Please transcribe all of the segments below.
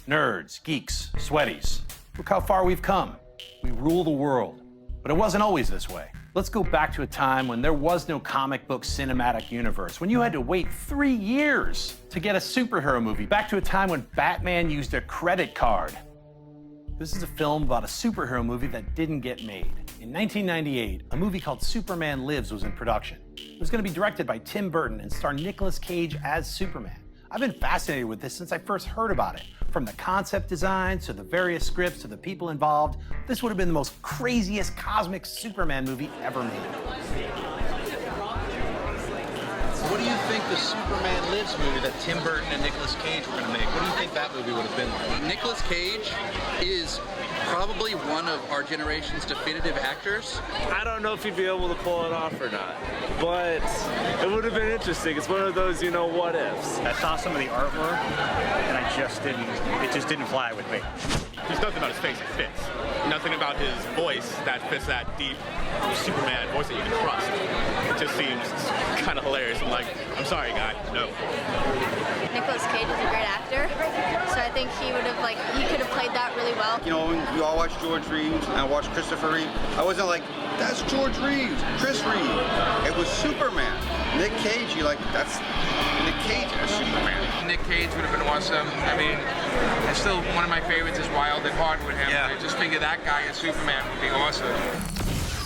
Nerds, geeks, sweaties. Look how far we've come. We rule the world. But it wasn't always this way. Let's go back to a time when there was no comic book cinematic universe, when you had to wait 3 years to get a superhero movie. Back to a time when Batman used a credit card. This is a film about a superhero movie that didn't get made. In 1998, a movie called Superman Lives was in production. It was going to be directed by Tim Burton and star Nicolas Cage as Superman. I've been fascinated with this since I first heard about it. From the concept designs to the various scripts to the people involved, this would have been the most craziest cosmic Superman movie ever made. What do you think the Superman Lives movie that Tim Burton and Nicolas Cage were going to make, what do you think that movie would have been like? Nicolas Cage is probably one of our generation's definitive actors. I don't know if he'd be able to pull it off or not, but it would have been interesting. It's one of those, you know, what ifs. I saw some of the artwork, and it just didn't fly with me. There's nothing about his face that fits. Nothing about his voice that fits that deep Superman voice that you can trust. It just seems kind of hilarious. I'm like, I'm sorry, guy, no. Nicolas Cage is a great actor, so I think he could have played that really well. You know, when you all watch George Reeves and I watched Christopher Reeve, I wasn't like, that's George Reeves, Chris Reeve. It was Superman. Nick Cage, you're like, that's Nick Cage as Superman. Nick Cage would have been awesome. I mean, it's still one of my favorites is Wild at Heart with him. Yeah. I just figure that guy as Superman would be awesome.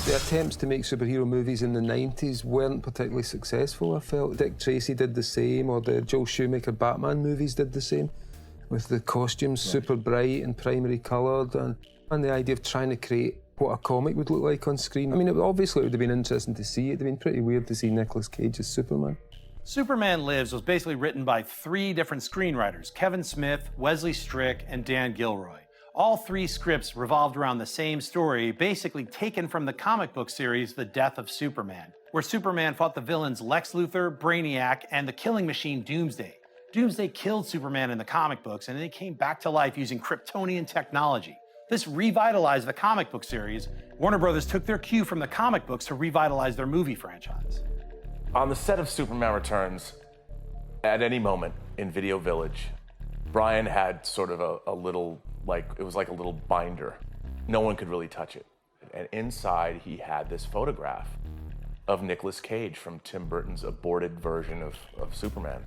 The attempts to make superhero movies in the 90s weren't particularly successful, I felt. Dick Tracy did the same, or the Joel Schumacher Batman movies did the same, with the costumes super bright and primary coloured, and the idea of trying to create what a comic would look like on screen. I mean, obviously it would have been interesting to see. It would have been pretty weird to see Nicolas Cage as Superman. Superman Lives was basically written by 3 different screenwriters, Kevin Smith, Wesley Strick, and Dan Gilroy. All 3 scripts revolved around the same story, basically taken from the comic book series The Death of Superman, where Superman fought the villains Lex Luthor, Brainiac, and the killing machine Doomsday. Doomsday killed Superman in the comic books, and then he came back to life using Kryptonian technology. This revitalized the comic book series. Warner Brothers took their cue from the comic books to revitalize their movie franchise. On the set of Superman Returns, at any moment in Video Village, Brian had sort of a little, it was like a little binder. No one could really touch it. And inside, he had this photograph of Nicolas Cage from Tim Burton's aborted version of Superman.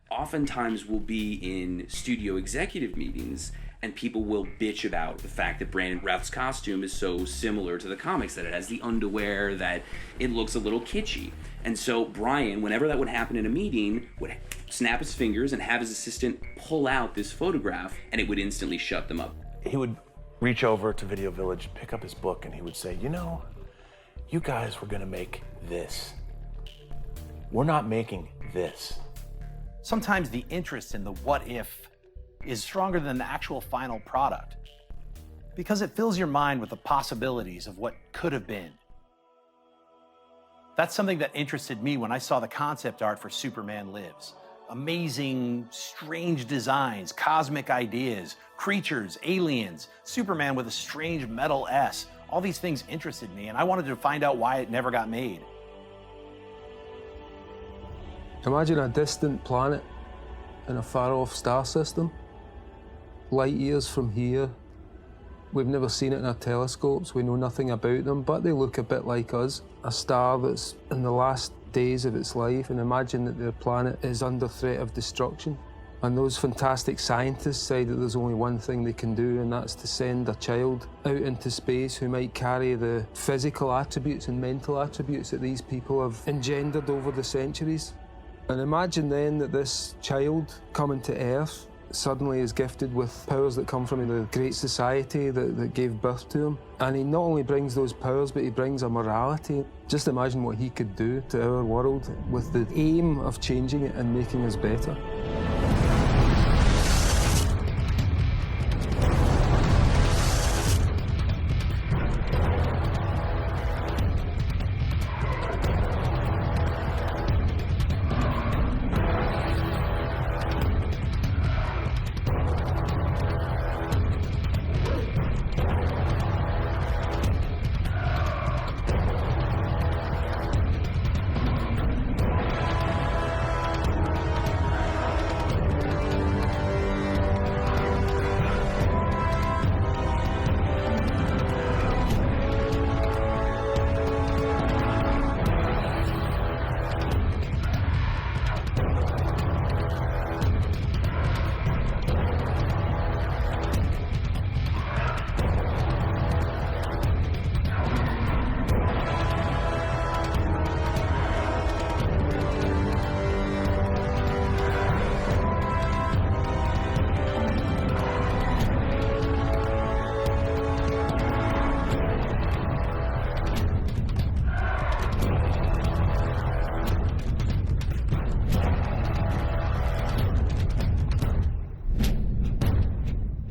Oftentimes we'll be in studio executive meetings and people will bitch about the fact that Brandon Routh's costume is so similar to the comics, that it has the underwear, that it looks a little kitschy. And so Brian, whenever that would happen in a meeting, would snap his fingers and have his assistant pull out this photograph, and it would instantly shut them up. He would reach over to Video Village, pick up his book, and he would say, you know, you guys were gonna make this. We're not making this. Sometimes the interest in the what if is stronger than the actual final product, because it fills your mind with the possibilities of what could have been. That's something that interested me when I saw the concept art for Superman Lives. Amazing, strange designs, cosmic ideas, creatures, aliens, Superman with a strange metal S. All these things interested me, and I wanted to find out why it never got made. Imagine a distant planet in a far-off star system, light years from here. We've never seen it in our telescopes, we know nothing about them, but they look a bit like us. A star that's in the last days of its life, and imagine that their planet is under threat of destruction. And those fantastic scientists say that there's only one thing they can do, and that's to send a child out into space who might carry the physical attributes and mental attributes that these people have engendered over the centuries. And imagine then that this child coming to Earth suddenly is gifted with powers that come from the great society that gave birth to him. And he not only brings those powers, but he brings a morality. Just imagine what he could do to our world with the aim of changing it and making us better.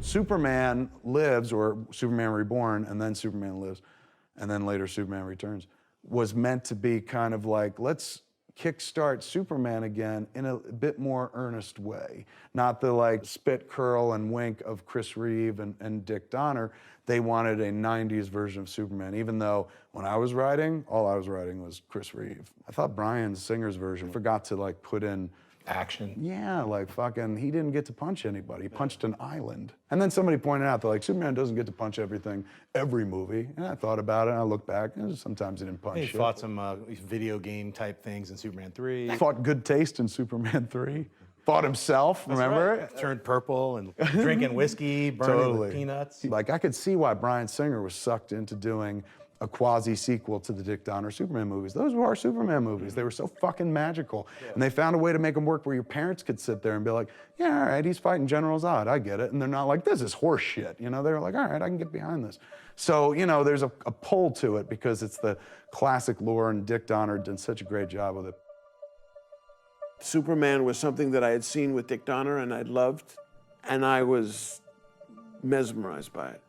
Superman Lives, or Superman Reborn, and then Superman Lives, and then later Superman Returns, was meant to be kind of like, let's kickstart Superman again in a bit more earnest way. Not the like spit, curl, and wink of Chris Reeve and Dick Donner. They wanted a 90s version of Superman, even though when I was writing, all I was writing was Chris Reeve. I thought Bryan Singer's version forgot to like put in action. Yeah, like fucking, he didn't get to punch anybody. He punched an island. And then somebody pointed out that like Superman doesn't get to punch everything every movie. And I thought about it and I looked back and sometimes he didn't punch He shit. fought some video game type things in Superman 3. Fought good taste in Superman 3. Fought himself, remember? Right. Turned purple and drinking whiskey, burning with peanuts. Like I could see why Bryan Singer was sucked into doing a quasi-sequel to the Dick Donner Superman movies. Those were our Superman movies. They were so fucking magical. Yeah. And they found a way to make them work where your parents could sit there and be like, yeah, all right, he's fighting General Zod, I get it. And they're not like, this is horse shit. You know, they're like, all right, I can get behind this. So, you know, there's a pull to it because it's the classic lore, and Dick Donner did such a great job with it. Superman was something that I had seen with Dick Donner and I'd loved, and I was mesmerized by it.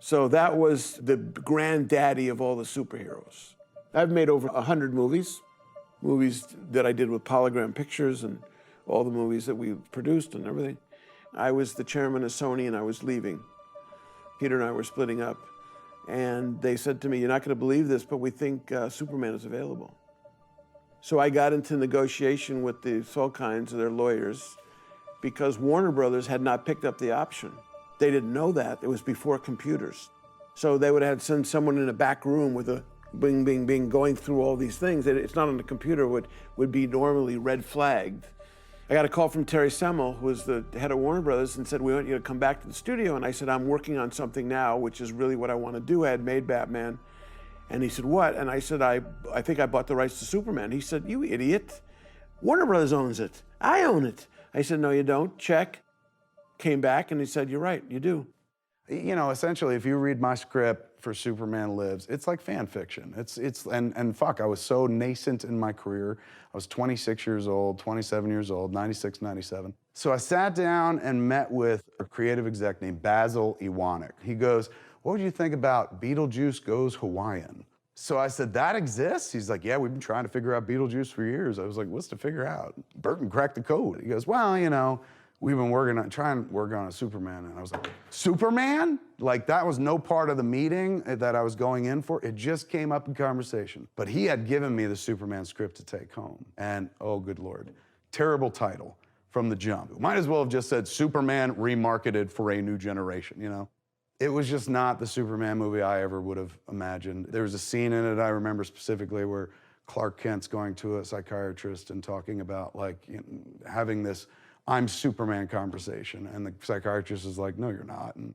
So that was the granddaddy of all the superheroes. I've made over 100 movies that I did with Polygram Pictures and all the movies that we produced and everything. I was the chairman of Sony and I was leaving. Peter and I were splitting up. And they said to me, you're not going to believe this, but we think Superman is available. So I got into negotiation with the Salkinds, their lawyers, because Warner Brothers had not picked up the option. They didn't know that. It was before computers. So they would have sent someone in a back room with a bing, bing, bing, going through all these things. It's not on the computer, would be normally red flagged. I got a call from Terry Semel, who was the head of Warner Brothers, and said, we want you to come back to the studio. And I said, I'm working on something now, which is really what I want to do. I had made Batman. And he said, what? And I said, I think I bought the rights to Superman. He said, you idiot. Warner Brothers owns it. I own it. I said, no, you don't. Check. Came back and he said, you're right, you do. You know, essentially, if you read my script for Superman Lives, it's like fan fiction. And fuck, I was so nascent in my career. I was 26 years old, 27 years old, 96, 97. So I sat down and met with a creative exec named Basil Iwanek. He goes, what would you think about Beetlejuice Goes Hawaiian? So I said, that exists? He's like, yeah, we've been trying to figure out Beetlejuice for years. I was like, what's to figure out? Burton cracked the code. He goes, well, you know, we've been trying to work on a Superman. And I was like, Superman? Like, that was no part of the meeting that I was going in for. It just came up in conversation. But he had given me the Superman script to take home. And, oh, good Lord, terrible title from the jump. Might as well have just said Superman remarketed for a new generation, you know? It was just not the Superman movie I ever would have imagined. There was a scene in it I remember specifically where Clark Kent's going to a psychiatrist and talking about, like, you know, having this I'm Superman conversation. And the psychiatrist is like, no, you're not. And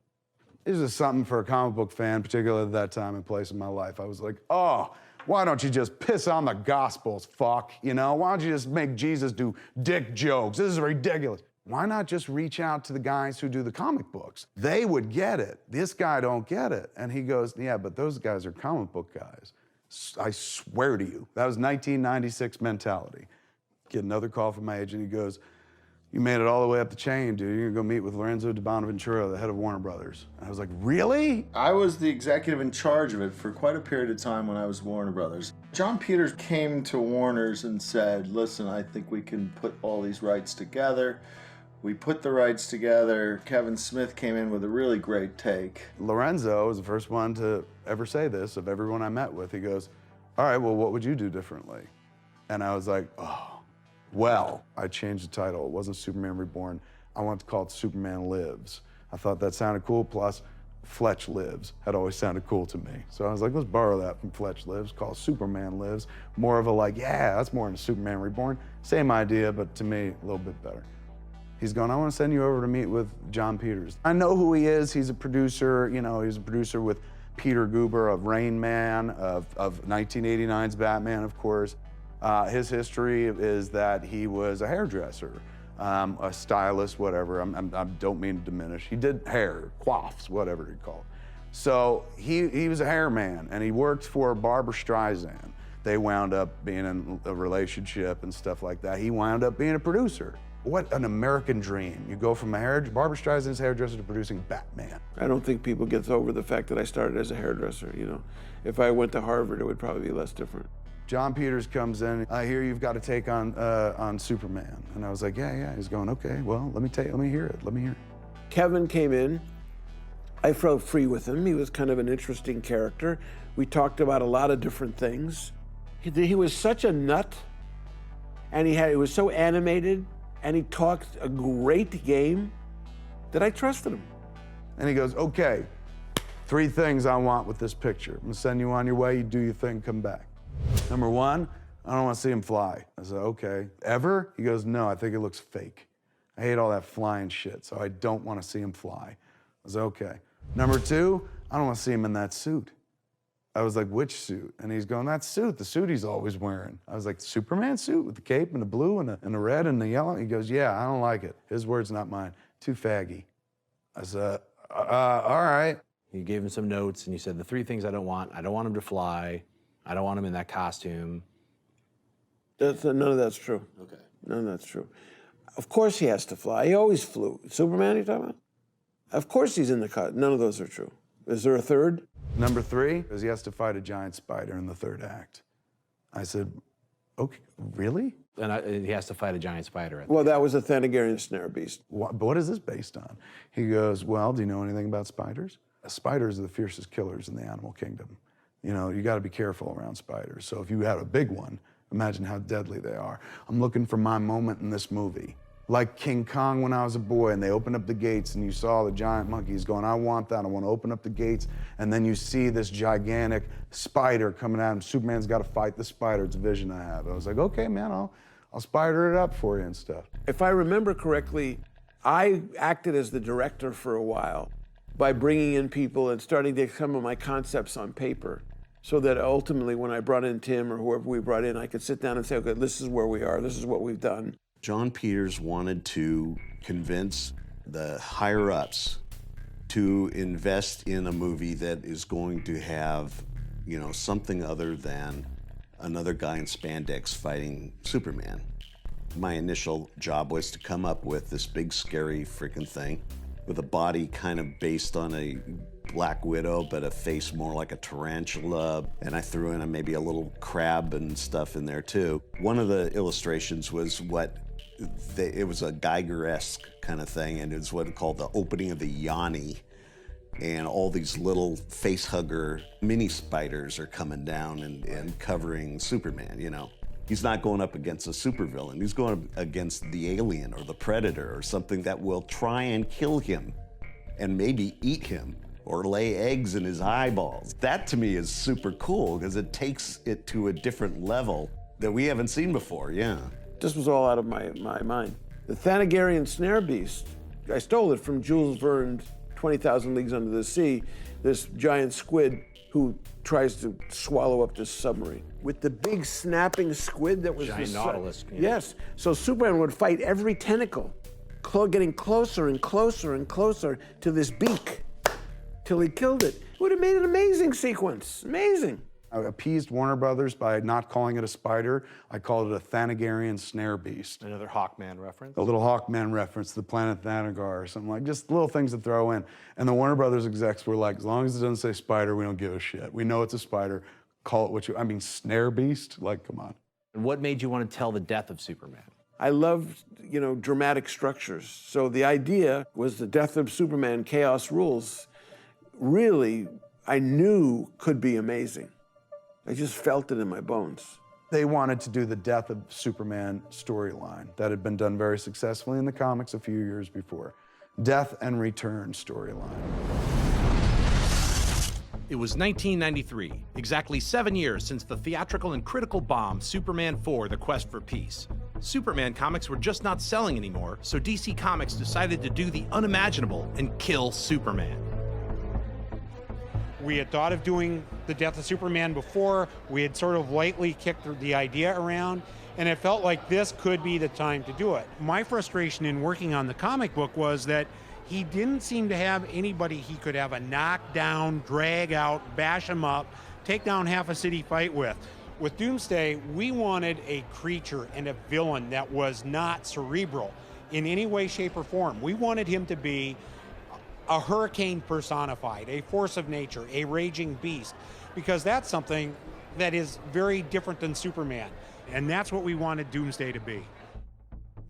this is something for a comic book fan, particularly at that time and place in my life. I was like, oh, why don't you just piss on the Gospels, fuck? You know, why don't you just make Jesus do dick jokes? This is ridiculous. Why not just reach out to the guys who do the comic books? They would get it. This guy don't get it. And he goes, yeah, but those guys are comic book guys. I swear to you. That was 1996 mentality. Get another call from my agent. He goes, you made it all the way up the chain, dude. You're gonna go meet with Lorenzo de Bonaventura, the head of Warner Brothers. And I was like, really? I was the executive in charge of it for quite a period of time when I was Warner Brothers. John Peters came to Warner's and said, listen, I think we can put all these rights together. We put the rights together. Kevin Smith came in with a really great take. Lorenzo was the first one to ever say this of everyone I met with. He goes, all right, well, what would you do differently? And I was like, oh, well, I changed the title. It wasn't Superman Reborn. I wanted to call it Superman Lives. I thought that sounded cool, plus Fletch Lives had always sounded cool to me. So I was like, let's borrow that from Fletch Lives, call Superman Lives. More of a like, yeah, that's more than Superman Reborn. Same idea, but to me, a little bit better. He's going, I want to send you over to meet with Jon Peters. I know who he is. He's a producer, you know, he's a producer with Peter Guber of Rain Man, of 1989's Batman, of course. His history is that he was a hairdresser, a stylist, whatever. I don't mean to diminish. He did hair, coiffes, whatever you call it. So he was a hair man, and he worked for Barbra Streisand. They wound up being in a relationship and stuff like that. He wound up being a producer. What an American dream. You go from Barbra Streisand's hairdresser to producing Batman. I don't think people get over the fact that I started as a hairdresser, you know. If I went to Harvard, it would probably be less different. Jon Peters comes in, I hear you've got to take on Superman. And I was like, yeah. He's going, okay, well, let me hear it. Kevin came in. I felt free with him. He was kind of an interesting character. We talked about a lot of different things. He was such a nut, and he was so animated, and he talked a great game that I trusted him. And he goes, okay, 3 things I want with this picture. I'm gonna send you on your way, you do your thing, come back. Number 1, I don't want to see him fly. I said, okay. Ever? He goes, no, I think it looks fake. I hate all that flying shit, so I don't want to see him fly. I said, okay. Number 2, I don't want to see him in that suit. I was like, which suit? And he's going, that suit, the suit he's always wearing. I was like, Superman suit with the cape and the blue and the red and the yellow? He goes, yeah, I don't like it. His words, not mine. Too faggy. I said, all right. You gave him some notes and you said, the 3 things I don't want him to fly. I don't want him in that costume. None of that's true. Okay. None of that's true. Of course he has to fly. He always flew. Superman, you talking about? Of course he's in the costume. None of those are true. Is there a 3rd? Number 3 is he has to fight a giant spider in the 3rd act. I said, okay, really? And he has to fight a giant spider. Well, that was a Thanagarian snare beast. What is this based on? He goes, well, do you know anything about spiders? Spiders are the fiercest killers in the animal kingdom. You know, you got to be careful around spiders. So if you had a big one, imagine how deadly they are. I'm looking for my moment in this movie. Like King Kong when I was a boy, and they opened up the gates and you saw the giant monkeys going, I want that, I want to open up the gates. And then you see this gigantic spider coming at him. Superman's got to fight the spider. It's a vision I have. I was like, okay, man, I'll spider it up for you and stuff. If I remember correctly, I acted as the director for a while by bringing in people and starting to some of my concepts on paper, so that ultimately when I brought in Tim or whoever we brought in, I could sit down and say, okay, this is where we are, this is what we've done. Jon Peters wanted to convince the higher-ups to invest in a movie that is going to have, you know, something other than another guy in spandex fighting Superman. My initial job was to come up with this big, scary freaking thing with a body kind of based on a Black Widow, but a face more like a tarantula. And I threw in maybe a little crab and stuff in there too. One of the illustrations was it was a Geiger-esque kind of thing, and it's what it called the opening of the Yanni. And all these little face-hugger mini spiders are coming down and covering Superman, you know. He's not going up against a supervillain. He's going up against the alien or the predator or something that will try and kill him and maybe eat him or lay eggs in his eyeballs. That to me is super cool because it takes it to a different level that we haven't seen before, yeah. This was all out of my mind. The Thanagarian snare beast, I stole it from Jules Verne's 20,000 Leagues Under the Sea, this giant squid who tries to swallow up this submarine. With the big snapping squid that was giant nautilus. Yes, so Superman would fight every tentacle, getting closer and closer and closer to this beak till he killed it. It would have made an amazing sequence, amazing. I appeased Warner Brothers by not calling it a spider. I called it a Thanagarian snare beast. Another Hawkman reference. A little Hawkman reference to the planet Thanagar or something like, just little things to throw in. And the Warner Brothers execs were like, as long as it doesn't say spider, we don't give a shit. We know it's a spider. Call it what you, snare beast? Like, come on. And what made you want to tell the death of Superman? I loved, dramatic structures. So the idea was the death of Superman, chaos rules, really, I knew could be amazing. I just felt it in my bones. They wanted to do the death of Superman storyline that had been done very successfully in the comics a few years before. Death and return storyline. It was 1993, exactly 7 years since the theatrical and critical bomb Superman 4: The Quest for Peace. Superman comics were just not selling anymore, so DC Comics decided to do the unimaginable and kill Superman. We had thought of doing the death of Superman before. We had sort of lightly kicked the idea around, and it felt like this could be the time to do it. My frustration in working on the comic book was that he didn't seem to have anybody he could have a knockdown, drag out, bash him up, take down half a city fight with. With Doomsday, we wanted a creature and a villain that was not cerebral. in any way, shape, or form. We wanted him to be a hurricane personified, a force of nature, a raging beast, because that's something that is very different than Superman. And that's what we wanted Doomsday to be.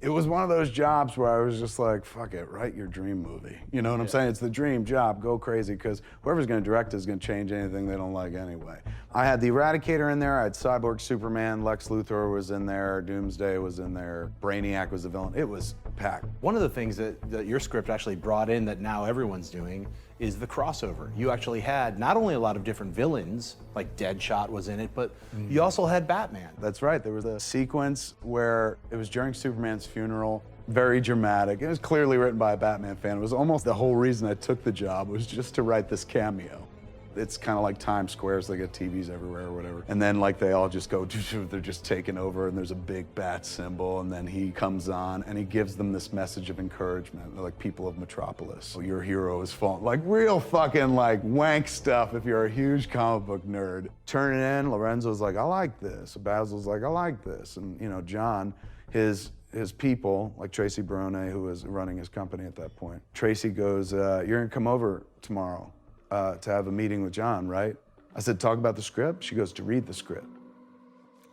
It was one of those jobs where I was just like, fuck it, write your dream movie. You know what I'm saying? It's the dream job, go crazy, because whoever's gonna direct it is gonna change anything they don't like anyway. I had the Eradicator in there, I had Cyborg Superman, Lex Luthor was in there, Doomsday was in there, Brainiac was the villain. It was packed. One of the things that your script actually brought in that now everyone's doing is the crossover. You actually had not only a lot of different villains, like Deadshot was in it, but you also had Batman. That's right, there was a sequence where it was during Superman's funeral, very dramatic. It was clearly written by a Batman fan. It was almost the whole reason I took the job was just to write this cameo. It's kind of like Times Square, so they get TVs everywhere or whatever. And then like they all just go, they're just taking over and there's a big bat symbol and then he comes on and he gives them this message of encouragement. They're like, people of Metropolis, your hero is fallen. Like real fucking like wank stuff if you're a huge comic book nerd. Turn it in, Lorenzo's like, I like this. Basil's like, I like this. And you know, John, his people, like Tracy Barone, who was running his company at that point. Tracy goes, you're gonna come over tomorrow to have a meeting with John, right? I said, talk about the script? She goes, to read the script.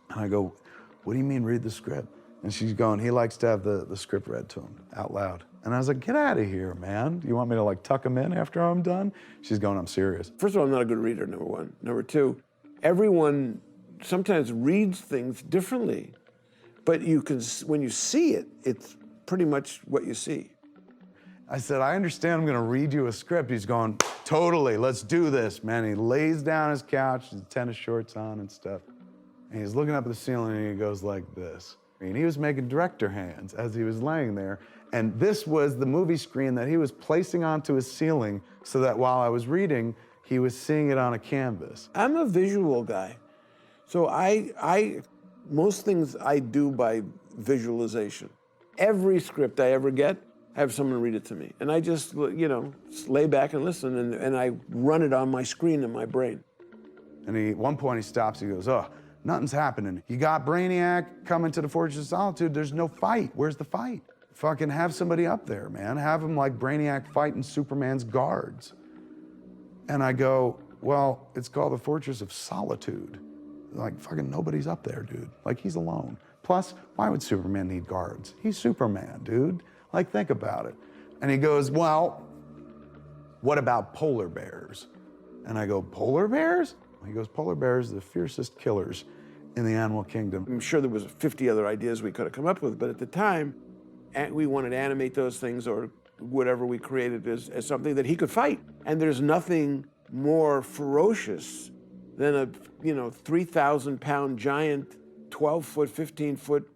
And I go, what do you mean read the script? And she's going, he likes to have the script read to him out loud. And I was like, get out of here, man. You want me to like tuck him in after I'm done? She's going, I'm serious. First of all, I'm not a good reader, number one. Number two, everyone sometimes reads things differently, but you can, when you see it, it's pretty much what you see. I said, I understand I'm gonna read you a script. He's going, totally, let's do this, man. He lays down his couch, his tennis shorts on and stuff. And he's looking up at the ceiling and he goes like this. And he was making director hands as he was laying there. And this was the movie screen that he was placing onto his ceiling so that while I was reading, he was seeing it on a canvas. I'm a visual guy. So most things I do by visualization. Every script I ever get, have someone read it to me. And I just, you know, lay back and listen, and I run it on my screen in my brain. And at one point he stops, he goes, oh, nothing's happening. You got Brainiac coming to the Fortress of Solitude, there's no fight. Where's the fight? Fucking have somebody up there, man. Have him like Brainiac fighting Superman's guards. And I go, well, it's called the Fortress of Solitude. Like, fucking nobody's up there, dude. Like, he's alone. Plus, why would Superman need guards? He's Superman, dude. Like, think about it. And he goes, well, what about polar bears? And I go, polar bears? He goes, polar bears are the fiercest killers in the animal kingdom. I'm sure there was 50 other ideas we could have come up with, but at the time, we wanted to animate those things or whatever we created as something that he could fight. And there's nothing more ferocious than a, 3,000-pound giant, 12-foot, 15-foot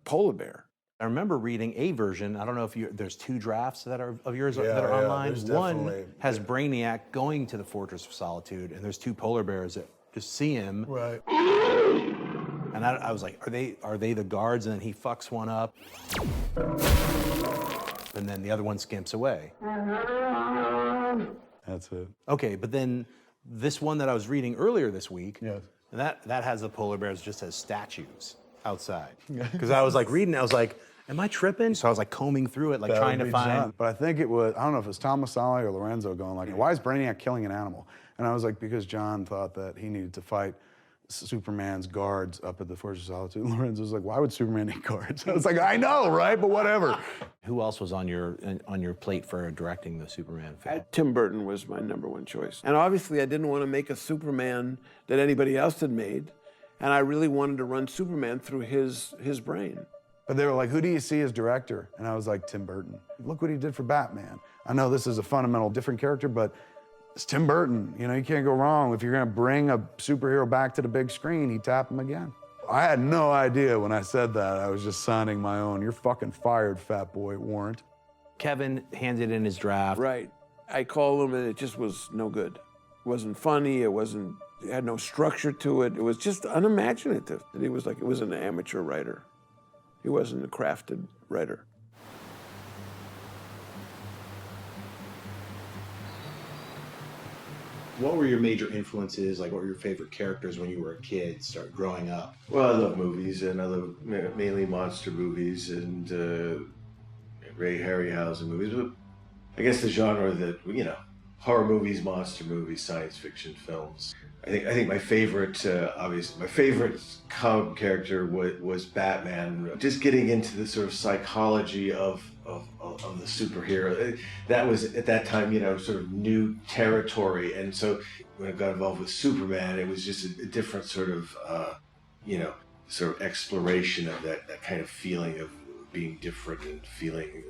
polar bear. I remember reading a version. I don't know if there's two drafts that are of yours that are online. One has Brainiac going to the Fortress of Solitude, and there's two polar bears that just see him. Right. And I was like, are they the guards? And then he fucks one up, and then the other one skimps away. That's it. Okay, but then this one that I was reading earlier this week, yes, and that has the polar bears just as statues outside. Because I was like reading, I was like, am I tripping? So I was like combing through it, like That trying would to be find. John. But I think it was, I don't know if it was Tom Masali or Lorenzo going like, why is Brainiac killing an animal? And I was like, because John thought that he needed to fight Superman's guards up at the Fortress of Solitude. And Lorenzo was like, why would Superman need guards? I was like, I know, right? But whatever. Who else was on your plate for directing the Superman film? Tim Burton was my #1 choice. And obviously I didn't want to make a Superman that anybody else had made. And I really wanted to run Superman through his brain. But they were like, who do you see as director? And I was like, Tim Burton. Look what he did for Batman. I know this is a fundamental different character, but it's Tim Burton. You know, you can't go wrong. If you're gonna bring a superhero back to the big screen, he tapped him again. I had no idea when I said that. I was just signing my own. You're fucking fired, fat boy, Warrant. Kevin handed in his draft. Right. I called him and it just was no good. It wasn't funny, it had no structure to it. It was just unimaginative. He was like, it was an amateur writer. He wasn't a crafted writer. What were your major influences? Like, what were your favorite characters when you were a kid, start growing up? Well, I love movies, and I love mainly monster movies, and Ray Harryhausen movies, but I guess the genre that, you know, horror movies, monster movies, science fiction films. I think my favorite, obviously, my favorite comic character was Batman. Just getting into the sort of psychology of the superhero. That was, at that time, you know, sort of new territory. And so when I got involved with Superman, it was just a different sort of, you know, sort of exploration of that kind of feeling of being different and feeling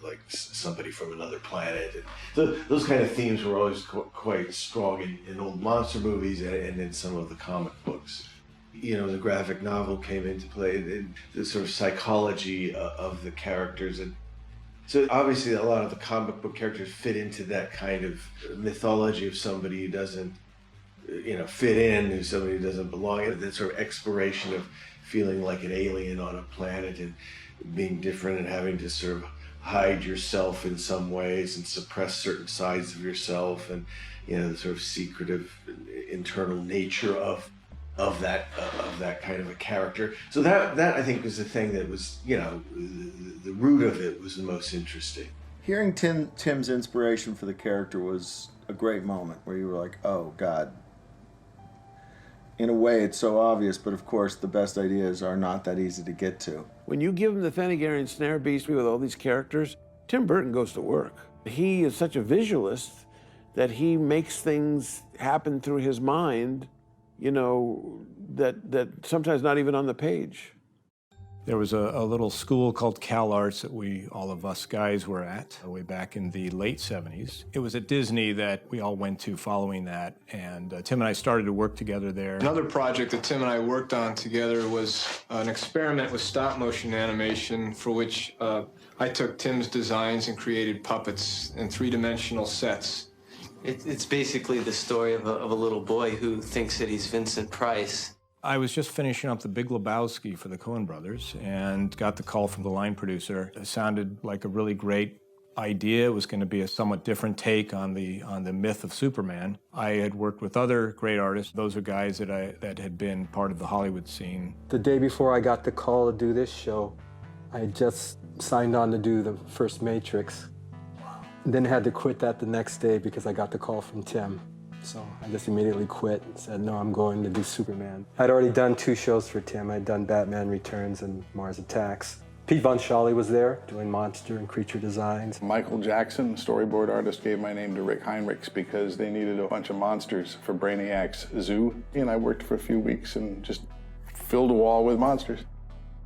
like somebody from another planet. And so those kind of themes were always quite strong in old monster movies and in some of the comic books. You know, the graphic novel came into play, and the sort of psychology of the characters. And so obviously a lot of the comic book characters fit into that kind of mythology of somebody who doesn't, you know, fit in, who's somebody who doesn't belong. And that sort of exploration of feeling like an alien on a planet and being different and having to sort of hide yourself in some ways and suppress certain sides of yourself, and, you know, the sort of secretive internal nature of that kind of a character. So that I think was the thing that was, you know, the root of it was the most interesting. Hearing Tim's inspiration for the character was a great moment where you were like, oh God. In a way, it's so obvious, but of course, the best ideas are not that easy to get to. When you give him the Thanagarian snare beast with all these characters, Tim Burton goes to work. He is such a visualist that he makes things happen through his mind, you know, that sometimes not even on the page. There was a little school called Cal Arts that all of us guys were at way back in the late 70s. It was at Disney that we all went to following that, and Tim and I started to work together there. Another project that Tim and I worked on together was an experiment with stop motion animation, for which I took Tim's designs and created puppets in three-dimensional sets. It's basically the story of a little boy who thinks that he's Vincent Price. I was just finishing up The Big Lebowski for the Coen brothers and got the call from the line producer. It sounded like a really great idea. It was going to be a somewhat different take on the myth of Superman. I had worked with other great artists. Those are guys that had been part of the Hollywood scene. The day before I got the call to do this show, I had just signed on to do the first Matrix. And then had to quit that the next day because I got the call from Tim. So I just immediately quit and said, no, I'm going to do Superman. I'd already done 2 shows for Tim. I'd done Batman Returns and Mars Attacks. Pete Von Schally was there doing monster and creature designs. Michael Jackson, storyboard artist, gave my name to Rick Heinrichs because they needed a bunch of monsters for Brainiac's zoo. And I worked for a few weeks and just filled a wall with monsters.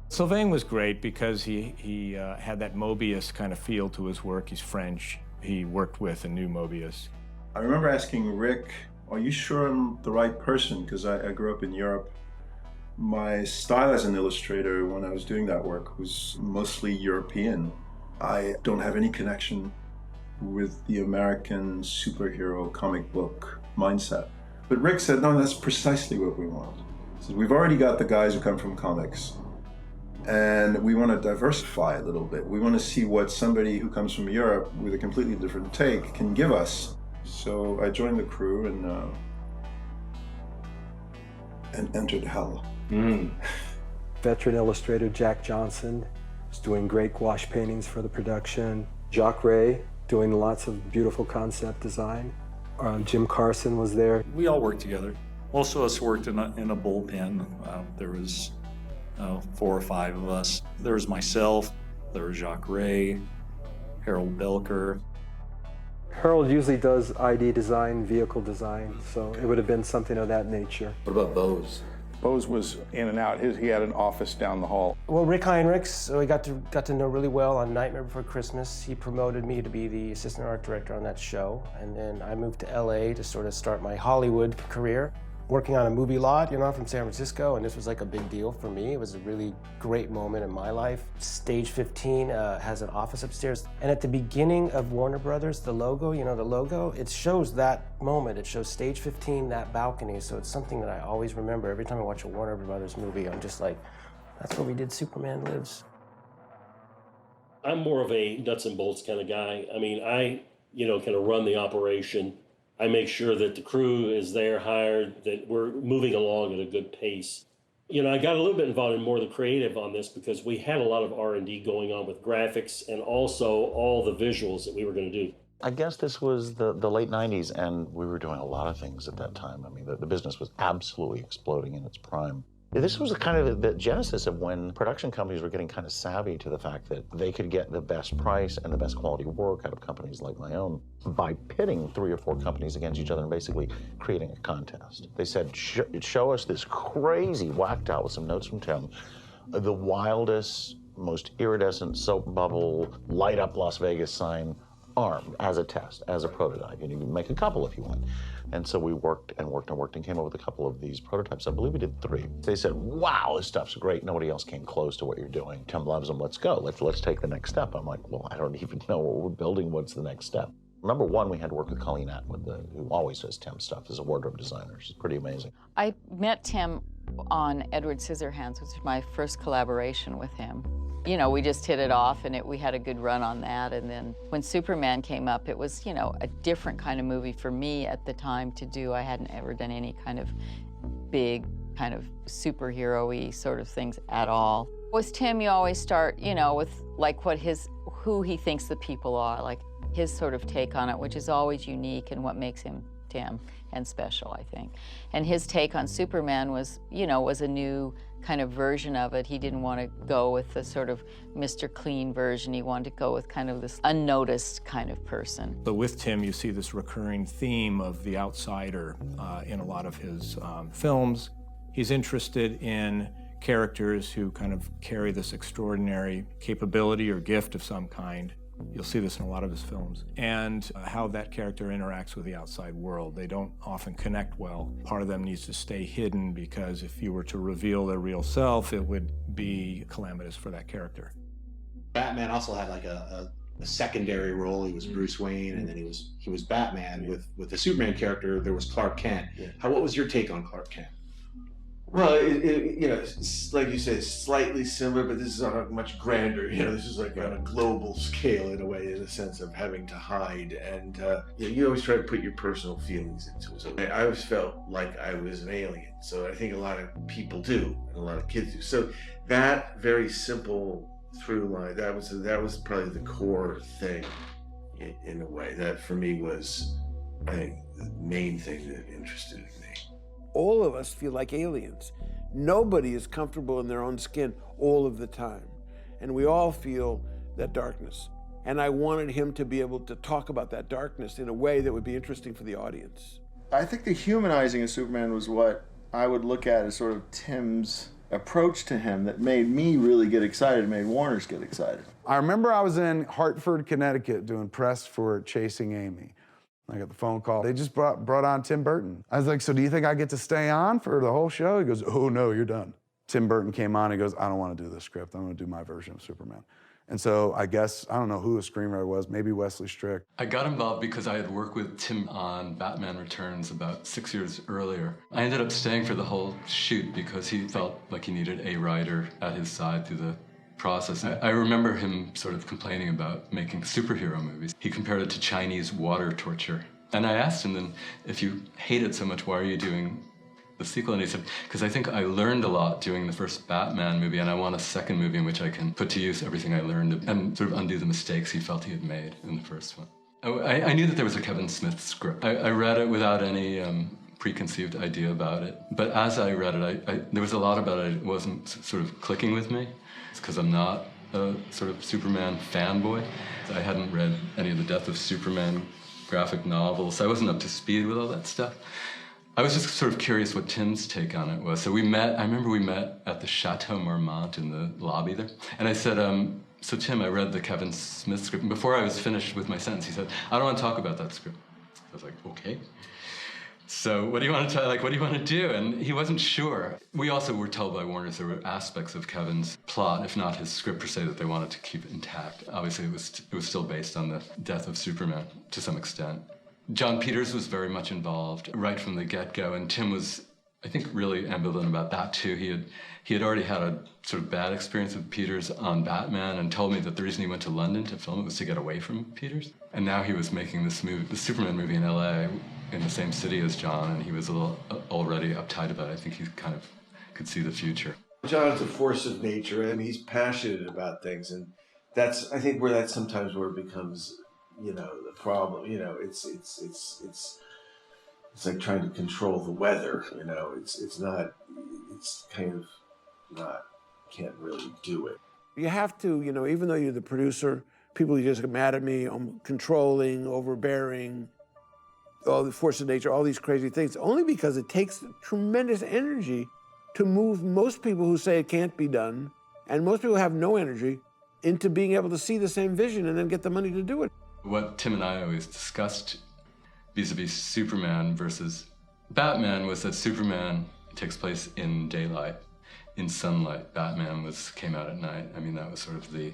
Sylvain was great because he had that Mobius kind of feel to his work. He's French. He worked with and knew Mobius. I remember asking Rick, are you sure I'm the right person? Because I grew up in Europe. My style as an illustrator when I was doing that work was mostly European. I don't have any connection with the American superhero comic book mindset. But Rick said, no, that's precisely what we want. He said, we've already got the guys who come from comics, and we want to diversify a little bit. We want to see what somebody who comes from Europe with a completely different take can give us. So I joined the crew and entered hell. Veteran illustrator Jack Johnson was doing great gouache paintings for the production. Jacques Ray doing lots of beautiful concept design. Jim Carson was there. We all worked together. Most of us worked in a bullpen. There was 4 or 5 of us. There was myself, there was Jacques Ray, Harold Belker. Harold usually does ID design, vehicle design, so it would have been something of that nature. What about Bose? Bose was in and out. He had an office down the hall. Well, Rick Heinrichs, we got to know really well on Nightmare Before Christmas. He promoted me to be the assistant art director on that show, and then I moved to LA to sort of start my Hollywood career. Working on a movie lot, you know, from San Francisco, and this was like a big deal for me. It was a really great moment in my life. Stage 15 has an office upstairs, and at the beginning of Warner Brothers, the logo, you know, the logo, it shows that moment. It shows Stage 15, that balcony, so it's something that I always remember. Every time I watch a Warner Brothers movie, I'm just like, that's where we did Superman Lives. I'm more of a nuts and bolts kind of guy. I mean, I, kind of run the operation. I make sure that the crew is there hired, that we're moving along at a good pace. You know, I got a little bit involved in more of the creative on this because we had a lot of R&D going on with graphics and also all the visuals that we were going to do. I guess this was the late 90s, and we were doing a lot of things at that time. I mean, the business was absolutely exploding in its prime. This was kind of the genesis of when production companies were getting kind of savvy to the fact that they could get the best price and the best quality work out of companies like my own by pitting 3 or 4 companies against each other and basically creating a contest. They said, show us this crazy, whacked out with some notes from Tim, the wildest, most iridescent soap bubble, light up Las Vegas sign arm as a test, as a prototype. And you can make a couple if you want. And so we worked and worked and worked and came up with a couple of these prototypes. I believe we did 3. They said, wow, this stuff's great. Nobody else came close to what you're doing. Tim loves them. Let's go. Let's take the next step. I'm like, well, I don't even know what we're building. What's the next step? Number 1, we had to work with Colleen Atwood, who always does Tim stuff, as a wardrobe designer. She's pretty amazing. I met Tim on Edward Scissorhands, which was my first collaboration with him. You know, we just hit it off, and we had a good run on that. And then when Superman came up, it was, you know, a different kind of movie for me at the time to do. I hadn't ever done any kind of big, kind of superhero-y sort of things at all. With Tim, you always start, you know, with like who he thinks the people are, like his sort of take on it, which is always unique and what makes him Tim and special, I think. And his take on Superman was, you know, was a new kind of version of it. He didn't want to go with the sort of Mr. Clean version. He wanted to go with kind of this unnoticed kind of person. But with Tim, you see this recurring theme of the outsider in a lot of his films. He's interested in characters who kind of carry this extraordinary capability or gift of some kind. You'll see this in a lot of his films. And how that character interacts with the outside world. They don't often connect well. Part of them needs to stay hidden because if you were to reveal their real self, it would be calamitous for that character. Batman also had like a secondary role. He was Bruce Wayne, and then he was Batman. With the Superman character, there was Clark Kent. What was your take on Clark Kent? Well, you know, like you said, slightly similar, but this is on a much grander, you know, this is like on a global scale in a way, in the sense of having to hide. And you know, you always try to put your personal feelings into it. So I always felt like I was an alien. So I think a lot of people do, and a lot of kids do. So that very simple through line, that was probably the core thing in a way. That for me was, I think, the main thing that interested me. All of us feel like aliens. Nobody is comfortable in their own skin all of the time. And we all feel that darkness. And I wanted him to be able to talk about that darkness in a way that would be interesting for the audience. I think the humanizing of Superman was what I would look at as sort of Tim's approach to him that made me really get excited, made Warner's get excited. I remember I was in Hartford, Connecticut doing press for Chasing Amy. I got the phone call. They just brought on Tim Burton. I was like, so do you think I get to stay on for the whole show? He goes, oh no, you're done. Tim Burton came on, he goes, I don't want to do this script. I'm going to do my version of Superman. And so I guess, I don't know who the screenwriter was, maybe Wesley Strick. I got involved because I had worked with Tim on Batman Returns about 6 years earlier. I ended up staying for the whole shoot because he felt like he needed a writer at his side through the process. I remember him sort of complaining about making superhero movies. He compared it to Chinese water torture. And I asked him then, if you hate it so much, why are you doing the sequel? And he said, because I think I learned a lot doing the first Batman movie, and I want a second movie in which I can put to use everything I learned and sort of undo the mistakes he felt he had made in the first one. I knew that there was a Kevin Smith script. I read it without any preconceived idea about it. But as I read it, there was a lot about it that wasn't sort of clicking with me. It's because I'm not a sort of Superman fanboy. I hadn't read any of the Death of Superman graphic novels. I wasn't up to speed with all that stuff. I was just sort of curious what Tim's take on it was. So I remember we met at the Chateau Marmont in the lobby there. And I said, so Tim, I read the Kevin Smith script. And before I was finished with my sentence, he said, I don't want to talk about that script. I was like, okay. So what do you want to what do you want to do? And he wasn't sure. We also were told by Warner there were aspects of Kevin's plot, if not his script per se, that they wanted to keep intact. Obviously, it was still based on the death of Superman to some extent. Jon Peters was very much involved right from the get-go, and Tim was, I think, really ambivalent about that too. He had already had a sort of bad experience with Peters on Batman and told me that the reason he went to London to film it was to get away from Peters. And now he was making this movie, the Superman movie in LA, in the same city as John, and he was a little already uptight about it. I think he kind of could see the future. Jon's a force of nature, and he's passionate about things, and that's, I think, where that's sometimes where it becomes, you know, the problem. You know, it's like trying to control the weather. You know, it's not, it's kind of not, can't really do it. You have to, you know, even though you're the producer, people just get mad at me. I'm controlling, overbearing, all the force of nature, all these crazy things, only because it takes tremendous energy to move most people who say it can't be done, and most people have no energy, into being able to see the same vision and then get the money to do it. What Tim and I always discussed vis-a-vis Superman versus Batman was that Superman takes place in daylight, in sunlight. Batman came out at night. I mean, that was sort of the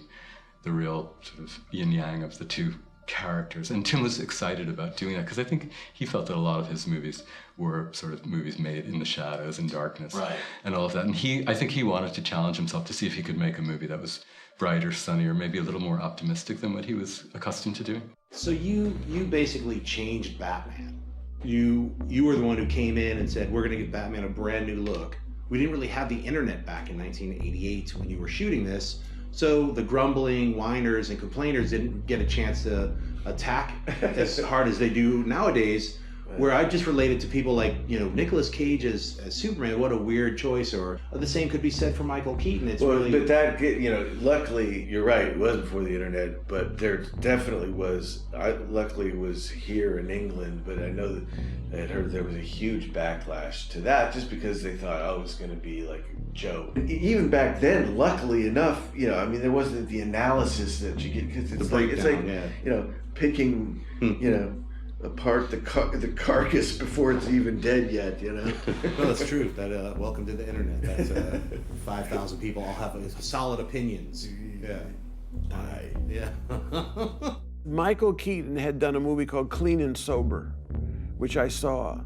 real sort of yin-yang of the two characters. And Tim was excited about doing that because I think he felt that a lot of his movies were sort of movies made in the shadows and darkness, right, and all of that. And I think he wanted to challenge himself to see if he could make a movie that was brighter, sunnier, maybe a little more optimistic than what he was accustomed to doing. So you basically changed Batman. You were the one who came in and said, we're going to give Batman a brand new look. We didn't really have the internet back in 1988 when you were shooting this, so the grumbling, whiners, and complainers didn't get a chance to attack as hard as they do nowadays, where I just related to people like, you know, Nicolas Cage as Superman, what a weird choice, or the same could be said for Michael Keaton. It's really... But that, you know, luckily, you're right, it was before the internet, but there definitely was, luckily it was here in England, but I know that I had heard there was a huge backlash to that just because they thought, oh, it was going to be like a joke. Even back then, luckily enough, you know, I mean, there wasn't the analysis that you get, because it's like, you know, picking, you know, apart the carcass before it's even dead yet, you know. Well, that's true. That welcome to the internet. That's 5,000 people all have solid opinions. Yeah. Yeah. Michael Keaton had done a movie called Clean and Sober, which I saw,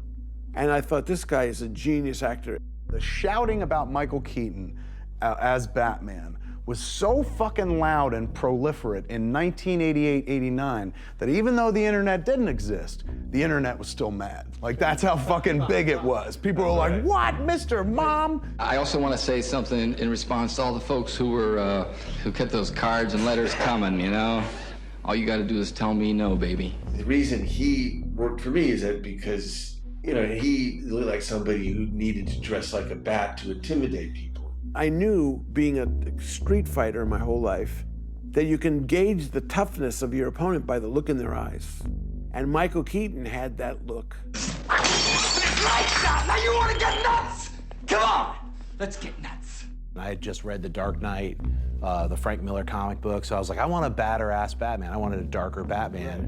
and I thought, this guy is a genius actor. The shouting about Michael Keaton as Batman was so fucking loud and proliferate in 1988-89 that even though the internet didn't exist, the internet was still mad. Like, that's how fucking big it was. People were like, what, Mr. Mom? I also want to say something in response to all the folks who kept those cards and letters coming, you know? All you got to do is tell me no, baby. The reason he worked for me is that because, you know, he looked like somebody who needed to dress like a bat to intimidate people. I knew, being a street fighter my whole life, that you can gauge the toughness of your opponent by the look in their eyes. And Michael Keaton had that look. Right shot! Now you want to get nuts? Come on, let's get nuts. I had just read The Dark Knight, the Frank Miller comic book, so I was like, I want a badder-ass Batman. I wanted a darker Batman.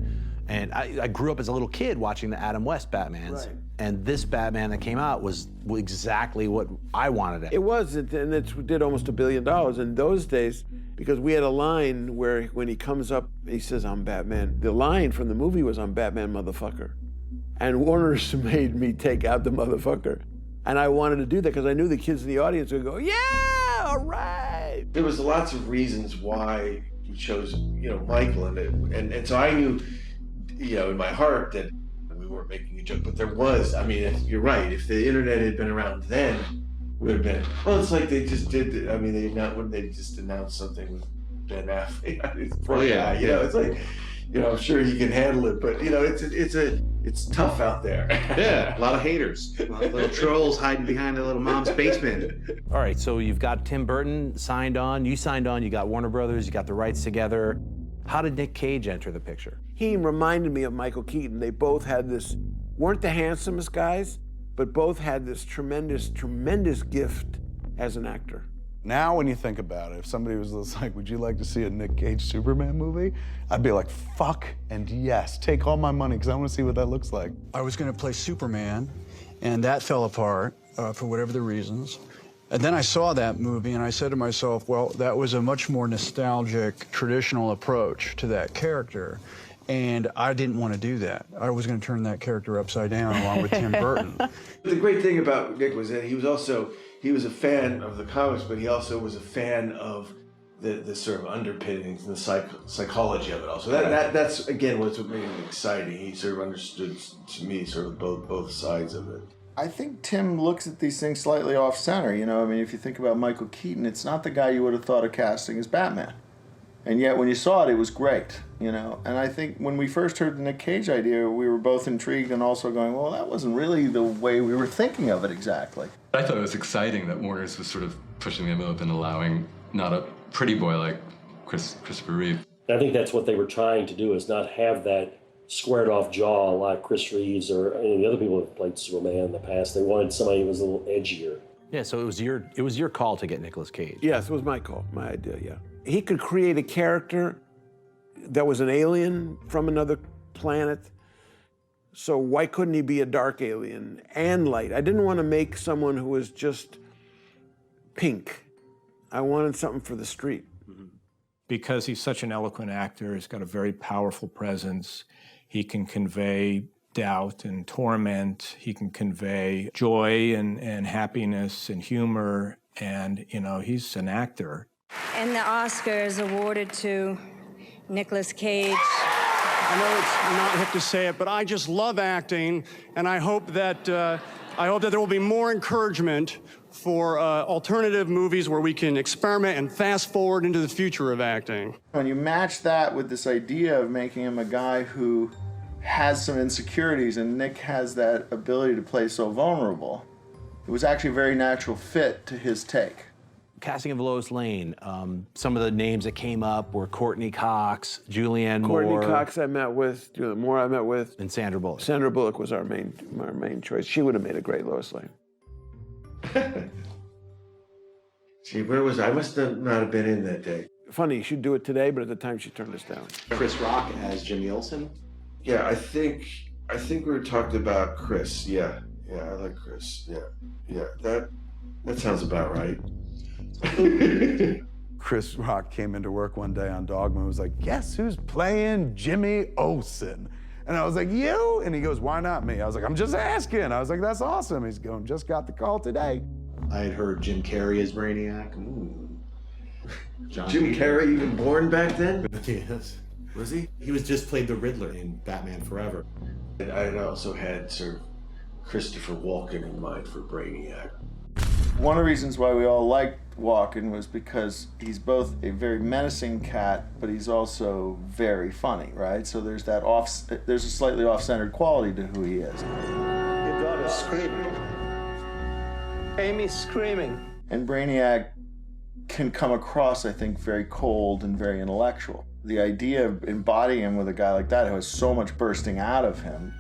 Right. And I grew up as a little kid watching the Adam West Batmans. Right. And this Batman that came out was exactly what I wanted. It was, and it did almost $1 billion in those days, because we had a line where when he comes up, he says, I'm Batman. The line from the movie was, I'm Batman, motherfucker. And Warner's made me take out the motherfucker. And I wanted to do that because I knew the kids in the audience would go, yeah, all right. There was lots of reasons why he chose, you know, Michael, and so I knew, you know, in my heart that we weren't making a joke, but there was. I mean, you're right. If the internet had been around then, would have been. Well, it's like they just did. I mean, when they just announced something with Ben Affleck. Oh yeah, you know, it's like, you know, I'm sure he can handle it, but you know, it's tough out there. Yeah, a lot of haters, a lot of little trolls hiding behind their little mom's basement. All right, so you've got Tim Burton signed on. You signed on. You got Warner Brothers. You got the rights together. How did Nick Cage enter the picture? He reminded me of Michael Keaton. They both had this, weren't the handsomest guys, but both had this tremendous, tremendous gift as an actor. Now when you think about it, if somebody was like, would you like to see a Nick Cage Superman movie? I'd be like, fuck and yes, take all my money, because I want to see what that looks like. I was going to play Superman, and that fell apart for whatever the reasons. And then I saw that movie, and I said to myself, well, that was a much more nostalgic, traditional approach to that character. And I didn't want to do that. I was going to turn that character upside down along with Tim Burton. The great thing about Nick was that he was a fan of the comics, but he also was a fan of the sort of underpinnings and the psychology of it all. So that's again what made it exciting. He sort of understood, to me, sort of both sides of it. I think Tim looks at these things slightly off center. You know, I mean, if you think about Michael Keaton, it's not the guy you would have thought of casting as Batman. And yet when you saw it, it was great, you know. And I think when we first heard the Nick Cage idea, we were both intrigued and also going, well, that wasn't really the way we were thinking of it exactly. I thought it was exciting that Warner's was sort of pushing the envelope and allowing not a pretty boy like Christopher Reeve. I think that's what they were trying to do, is not have that squared off jaw like Chris Reeves or any of the other people who have played Superman in the past. They wanted somebody who was a little edgier. Yeah, so it was your call to get Nicolas Cage. Yes, it was my call, my idea, yeah. He could create a character that was an alien from another planet. So why couldn't he be a dark alien and light? I didn't want to make someone who was just pink. I wanted something for the street. Because he's such an eloquent actor, he's got a very powerful presence. He can convey doubt and torment. He can convey joy and happiness and humor. And, you know, he's an actor. And the Oscar is awarded to Nicolas Cage. I know it's not hip to say it, but I just love acting, and I hope that there will be more encouragement for alternative movies where we can experiment and fast forward into the future of acting. When you match that with this idea of making him a guy who has some insecurities, and Nick has that ability to play so vulnerable, it was actually a very natural fit to his take. Casting of Lois Lane, some of the names that came up were Courtney Cox, Julianne Moore. Courtney Cox I met with, Julianne Moore I met with. And Sandra Bullock. Sandra Bullock was our main choice. She would have made a great Lois Lane. See, where was I? I must not have been in that day. Funny, she'd do it today, but at the time she turned us down. Chris Rock as Jimmy Olsen? Yeah, I think we were talking about Chris. Yeah, I like Chris. Yeah, that sounds about right. Chris Rock came into work one day on Dogma and was like, guess who's playing Jimmy Olsen? And I was like, you? And he goes, why not me? I was like, I'm just asking. I was like, that's awesome. He's going, just got the call today. I had heard Jim Carrey as Brainiac. Jim Carrey even born back then? Yes. Was he? He was just played the Riddler in Batman Forever. And I also had Sir Christopher Walken in mind for Brainiac. One of the reasons why we all liked Walken was because he's both a very menacing cat, but he's also very funny, right? So there's a slightly off-centered quality to who he is. Your daughter's screaming. Amy's screaming. And Brainiac can come across, I think, very cold and very intellectual. The idea of embodying him with a guy like that who has so much bursting out of him.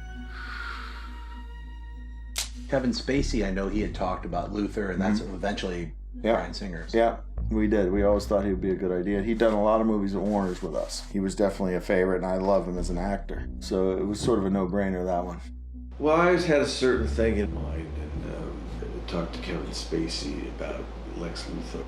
Kevin Spacey, I know he had talked about Luther, and that's eventually Bryan Singer's. Yeah, we did. We always thought he would be a good idea. He'd done a lot of movies at Warner's with us. He was definitely a favorite, and I love him as an actor. So it was sort of a no-brainer, that one. Well, I always had a certain thing in mind, and talked to Kevin Spacey about Lex Luthor.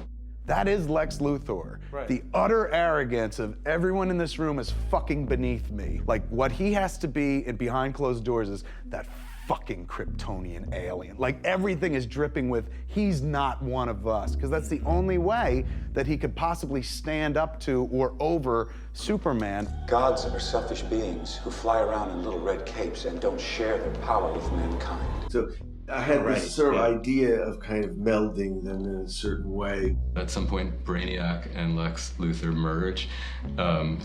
That is Lex Luthor. Right. The utter arrogance of everyone in this room is fucking beneath me. Like, what he has to be and behind closed doors is that fucking Kryptonian alien. Like, everything is dripping with, he's not one of us. Because that's the only way that he could possibly stand up to or over Superman. Gods are selfish beings who fly around in little red capes and don't share their power with mankind. So I had this sort of idea of kind of melding them in a certain way. At some point, Brainiac and Lex Luthor merge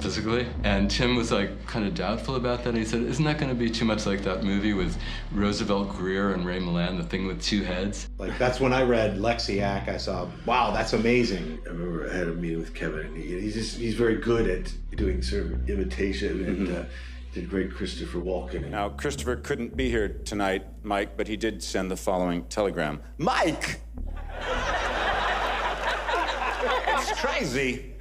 physically, and Tim was like kind of doubtful about that. And he said, "Isn't that going to be too much like that movie with Roosevelt Grier and Ray Milland, The Thing with Two Heads?" Like, that's when I read Lexiac. I saw, wow, that's amazing. I remember I had a meeting with Kevin, and he's very good at doing sort of imitation and. Did great Christopher Walken. Now, Christopher couldn't be here tonight, Mike, but he did send the following telegram. Mike! It's crazy.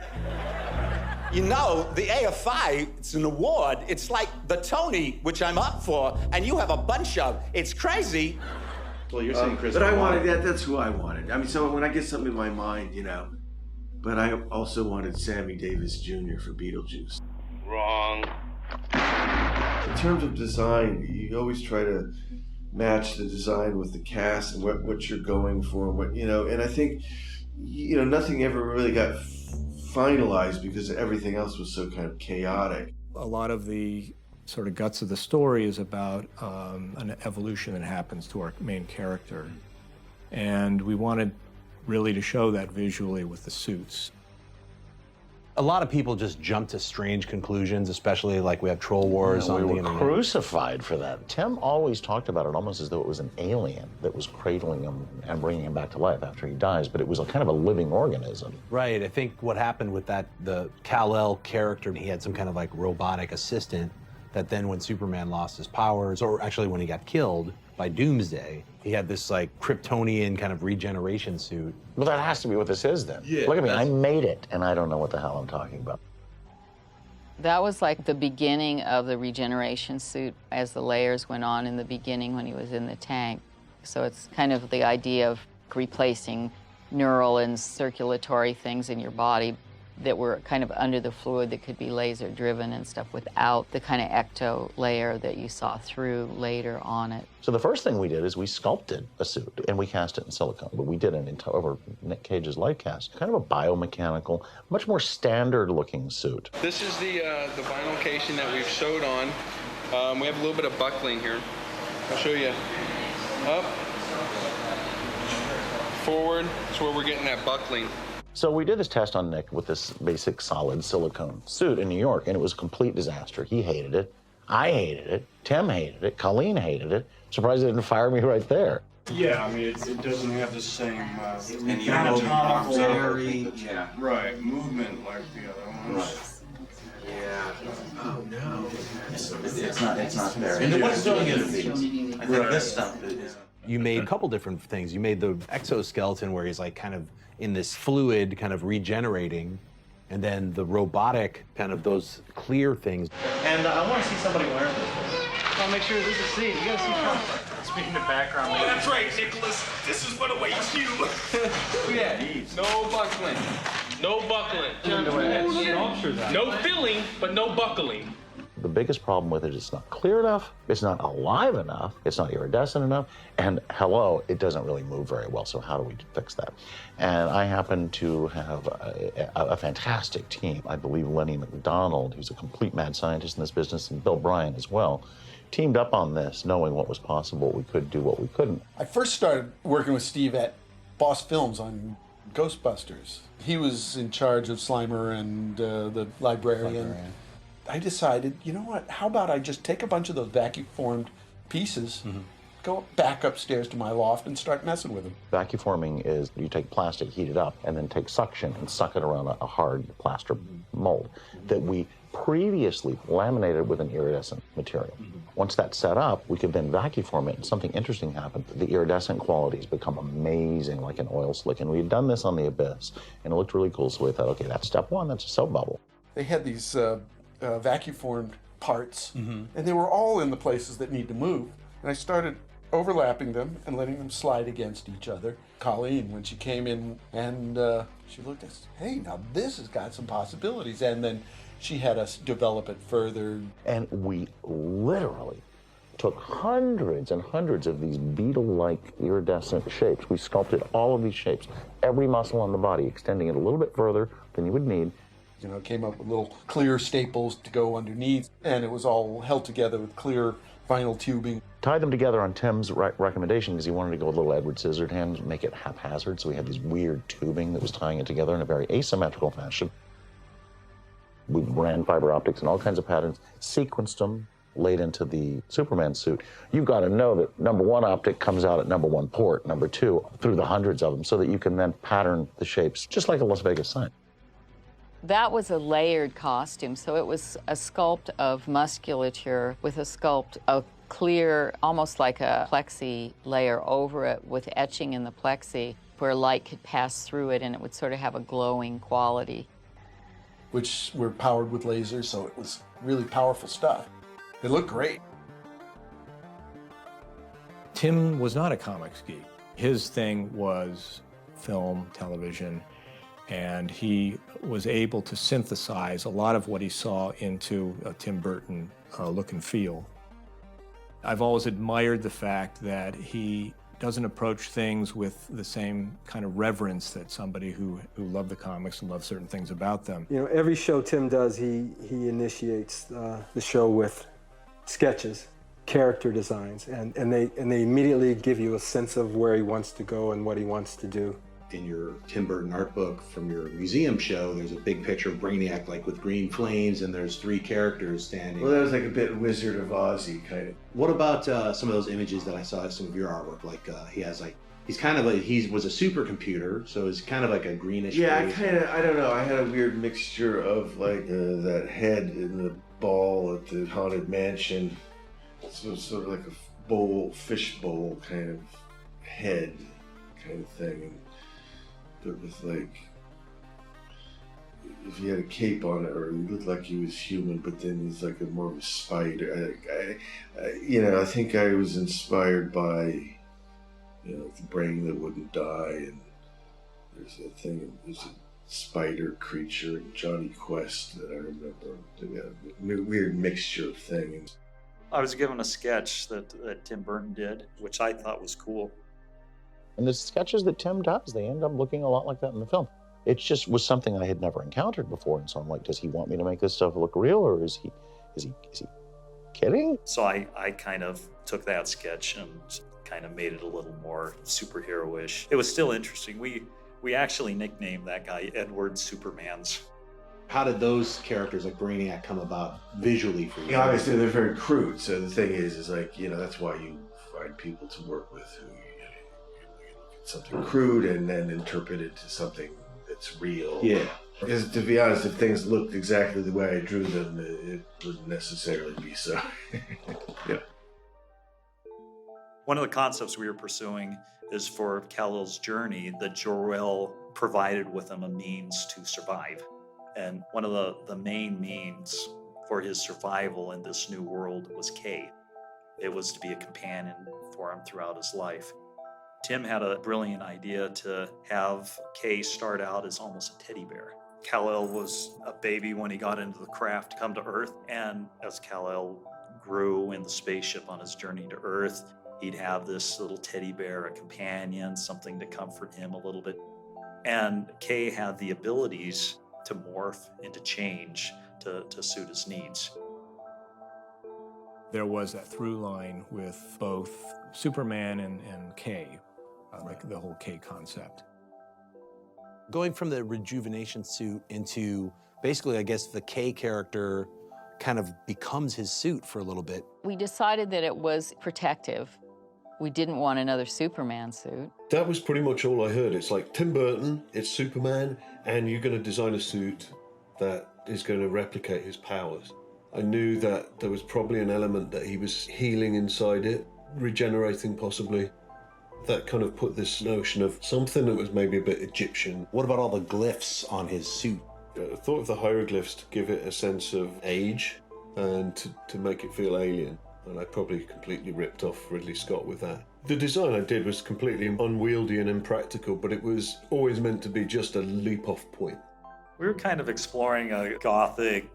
You know, the AFI, it's an award. It's like the Tony, which I'm up for, and you have a bunch of. It's crazy. Well, you're saying Christopher But I wanted that. That's who I wanted. I mean, so when I get something in my mind, you know. But I also wanted Sammy Davis Jr. for Beetlejuice. Wrong. In terms of design, you always try to match the design with the cast and what you're going for, and I think, nothing ever really got finalized because everything else was so kind of chaotic. A lot of the sort of guts of the story is about an evolution that happens to our main character. And we wanted really to show that visually with the suits. A lot of people just jump to strange conclusions, especially like we have troll wars on the We were internet. crucified for that. Tim always talked about it almost as though it was an alien that was cradling him and bringing him back to life after he dies, but it was a kind of a living organism. Right, I think what happened with that, the Kal-El character, he had some kind of like robotic assistant that then when Superman lost his powers, or actually when he got killed by Doomsday, he had this like Kryptonian kind of regeneration suit. Well, that has to be what this is then. Yeah, Look at me, I made it, and I don't know what the hell I'm talking about. That was like the beginning of the regeneration suit as the layers went on in the beginning when he was in the tank. So it's kind of the idea of replacing neural and circulatory things in your body that were kind of under the fluid that could be laser driven and stuff without the kind of ecto layer that you saw through later on it. So the first thing we did is we sculpted a suit and we cast it in silicone, but we did it over Nick Cage's life cast, kind of a biomechanical, much more standard looking suit. This is the vinyl casing that we've sewed on. We have a little bit of buckling here. I'll show you. Up, forward, that's where we're getting that buckling. So we did this test on Nick with this basic solid silicone suit in New York, and it was a complete disaster. He hated it. I hated it. Tim hated it. Colleen hated it. Surprised they didn't fire me right there. Yeah, I mean, it doesn't have the same And you know, yeah, right, movement like the other ones. Right. Yeah. Oh no. It's not there. And what's doing it? I think this stuff is. You made a couple different things. You made the exoskeleton where he's like kind of in this fluid kind of regenerating, and then the robotic kind of those clear things. And I want to see somebody wearing this. I'll make sure this is seen. You gotta see comfort. Speaking of background. Oh, that's right, Nicholas. This is what awaits you. Yeah. No buckling. No buckling. No filling, but no buckling. The biggest problem with it is it's not clear enough, it's not alive enough, it's not iridescent enough, and hello, it doesn't really move very well, so how do we fix that? And I happen to have a fantastic team. I believe Lenny McDonald, who's a complete mad scientist in this business, and Bill Bryan as well, teamed up on this, knowing what was possible, what we could do, what we couldn't. I first started working with Steve at Boss Films on Ghostbusters. He was in charge of Slimer and the librarian. I decided, you know what, how about I just take a bunch of those vacuum-formed pieces, go back upstairs to my loft and start messing with them. Vacuumforming is you take plastic, heat it up, and then take suction and suck it around a hard plaster mold that we previously laminated with an iridescent material. Once that's set up, we could then vacuum it, and something interesting happened. The iridescent qualities become amazing, like an oil slick, and we had done this on the Abyss, and it looked really cool, so we thought, okay, that's step one, that's a soap bubble. They had these vacuum-formed parts, and they were all in the places that need to move. And I started overlapping them and letting them slide against each other. Colleen, when she came in and she looked at us, hey, now this has got some possibilities. And then she had us develop it further. And we literally took hundreds and hundreds of these beetle-like iridescent shapes. We sculpted all of these shapes, every muscle on the body, extending it a little bit further than you would need. You know, came up with little clear staples to go underneath, and it was all held together with clear vinyl tubing. Tied them together on Tim's recommendation because he wanted to go with little Edward Scissorhands, make it haphazard, so we had these weird tubing that was tying it together in a very asymmetrical fashion. We ran fiber optics and all kinds of patterns, sequenced them, laid into the Superman suit. You've got to know that number one optic comes out at number one port, number two through the hundreds of them, so that you can then pattern the shapes, just like a Las Vegas sign. That was a layered costume, so it was a sculpt of musculature with a sculpt of clear, almost like a plexi layer over it with etching in the plexi where light could pass through it and it would sort of have a glowing quality. Which were powered with lasers, so it was really powerful stuff. It looked great. Tim was not a comics geek. His thing was film, television, and he was able to synthesize a lot of what he saw into a Tim Burton look and feel. I've always admired the fact that he doesn't approach things with the same kind of reverence that somebody who loved the comics and loved certain things about them. You know, every show Tim does, he initiates the show with sketches, character designs, and they immediately give you a sense of where he wants to go and what he wants to do. In your Tim Burton art book from your museum show, there's a big picture of Brainiac, like with green flames, and there's 3 characters standing. Well, that was like a bit Wizard of Oz-y kind of. What about some of those images that I saw in some of your artwork? Like he has like, he's kind of like, he was a supercomputer, so it's kind of like a greenish. Yeah, face. I don't know. I had a weird mixture of like that head in the ball at the Haunted Mansion. So sort of like a bowl, fish bowl kind of head kind of thing. But with like, if he had a cape on it, or he looked like he was human, but then he's like more of a spider. I think I was inspired by, the brain that wouldn't die, and there's a thing, there's a spider creature in Johnny Quest that I remember. A weird mixture of things. I was given a sketch that Tim Burton did, which I thought was cool. And the sketches that Tim does, they end up looking a lot like that in the film. It just was something I had never encountered before, and so I'm like, does he want me to make this stuff look real, or is he kidding? So I kind of took that sketch and kind of made it a little more superhero-ish. It was still interesting. We actually nicknamed that guy Edward Supermans. How did those characters like Brainiac come about visually for you? Yeah, obviously they're very crude. So the thing is like, that's why you find people to work with who something crude and then interpret it to something that's real. Yeah. Because to be honest, if things looked exactly the way I drew them, it wouldn't necessarily be so. Yeah. One of the concepts we were pursuing is for Kal-El's journey that Jor-El provided with him a means to survive. And one of the main means for his survival in this new world was Kay. It was to be a companion for him throughout his life. Tim had a brilliant idea to have Kay start out as almost a teddy bear. Kal-El was a baby when he got into the craft to come to Earth, and as Kal-El grew in the spaceship on his journey to Earth, he'd have this little teddy bear, a companion, something to comfort him a little bit. And Kay had the abilities to morph and to change to suit his needs. There was that through line with both Superman and Kay, like the whole Kay concept. Going from the rejuvenation suit into basically, I guess, the Kay character kind of becomes his suit for a little bit. We decided that it was protective. We didn't want another Superman suit. That was pretty much all I heard. It's like Tim Burton, it's Superman, and you're going to design a suit that is going to replicate his powers. I knew that there was probably an element that he was healing inside it, regenerating possibly. That kind of put this notion of something that was maybe a bit Egyptian. What about all the glyphs on his suit? I thought of the hieroglyphs to give it a sense of age and to make it feel alien. And I probably completely ripped off Ridley Scott with that. The design I did was completely unwieldy and impractical, but it was always meant to be just a leap-off point. We were kind of exploring a Gothic,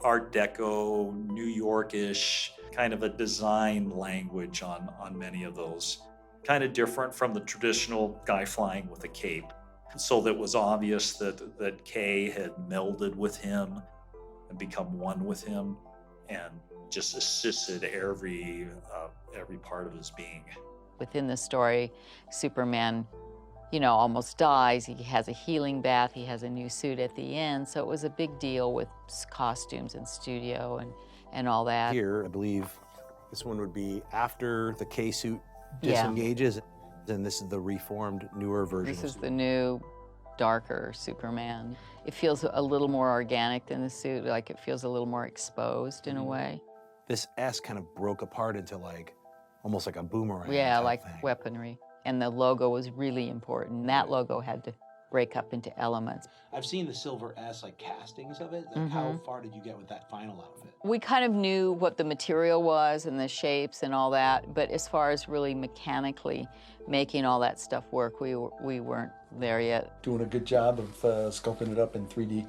Art Deco, New York-ish kind of a design language on many of those. Kind of different from the traditional guy flying with a cape. So that it was obvious that Kay had melded with him and become one with him and just assisted every part of his being. Within the story, Superman, almost dies. He has a healing bath. He has a new suit at the end. So it was a big deal with costumes and studio and all that. Here, I believe this one would be after the Kay suit disengages, and this is the reformed, newer version. This is the new, darker Superman. It feels a little more organic than the suit, like it feels a little more exposed in a way. This S kind of broke apart into almost like a boomerang. Yeah, like weaponry. And the logo was really important. That logo had to break up into elements. I've seen the silver S, castings of it. How far did you get with that final outfit? We kind of knew what the material was and the shapes and all that, but as far as really mechanically making all that stuff work, we weren't there yet. Doing a good job of sculpting it up in 3D,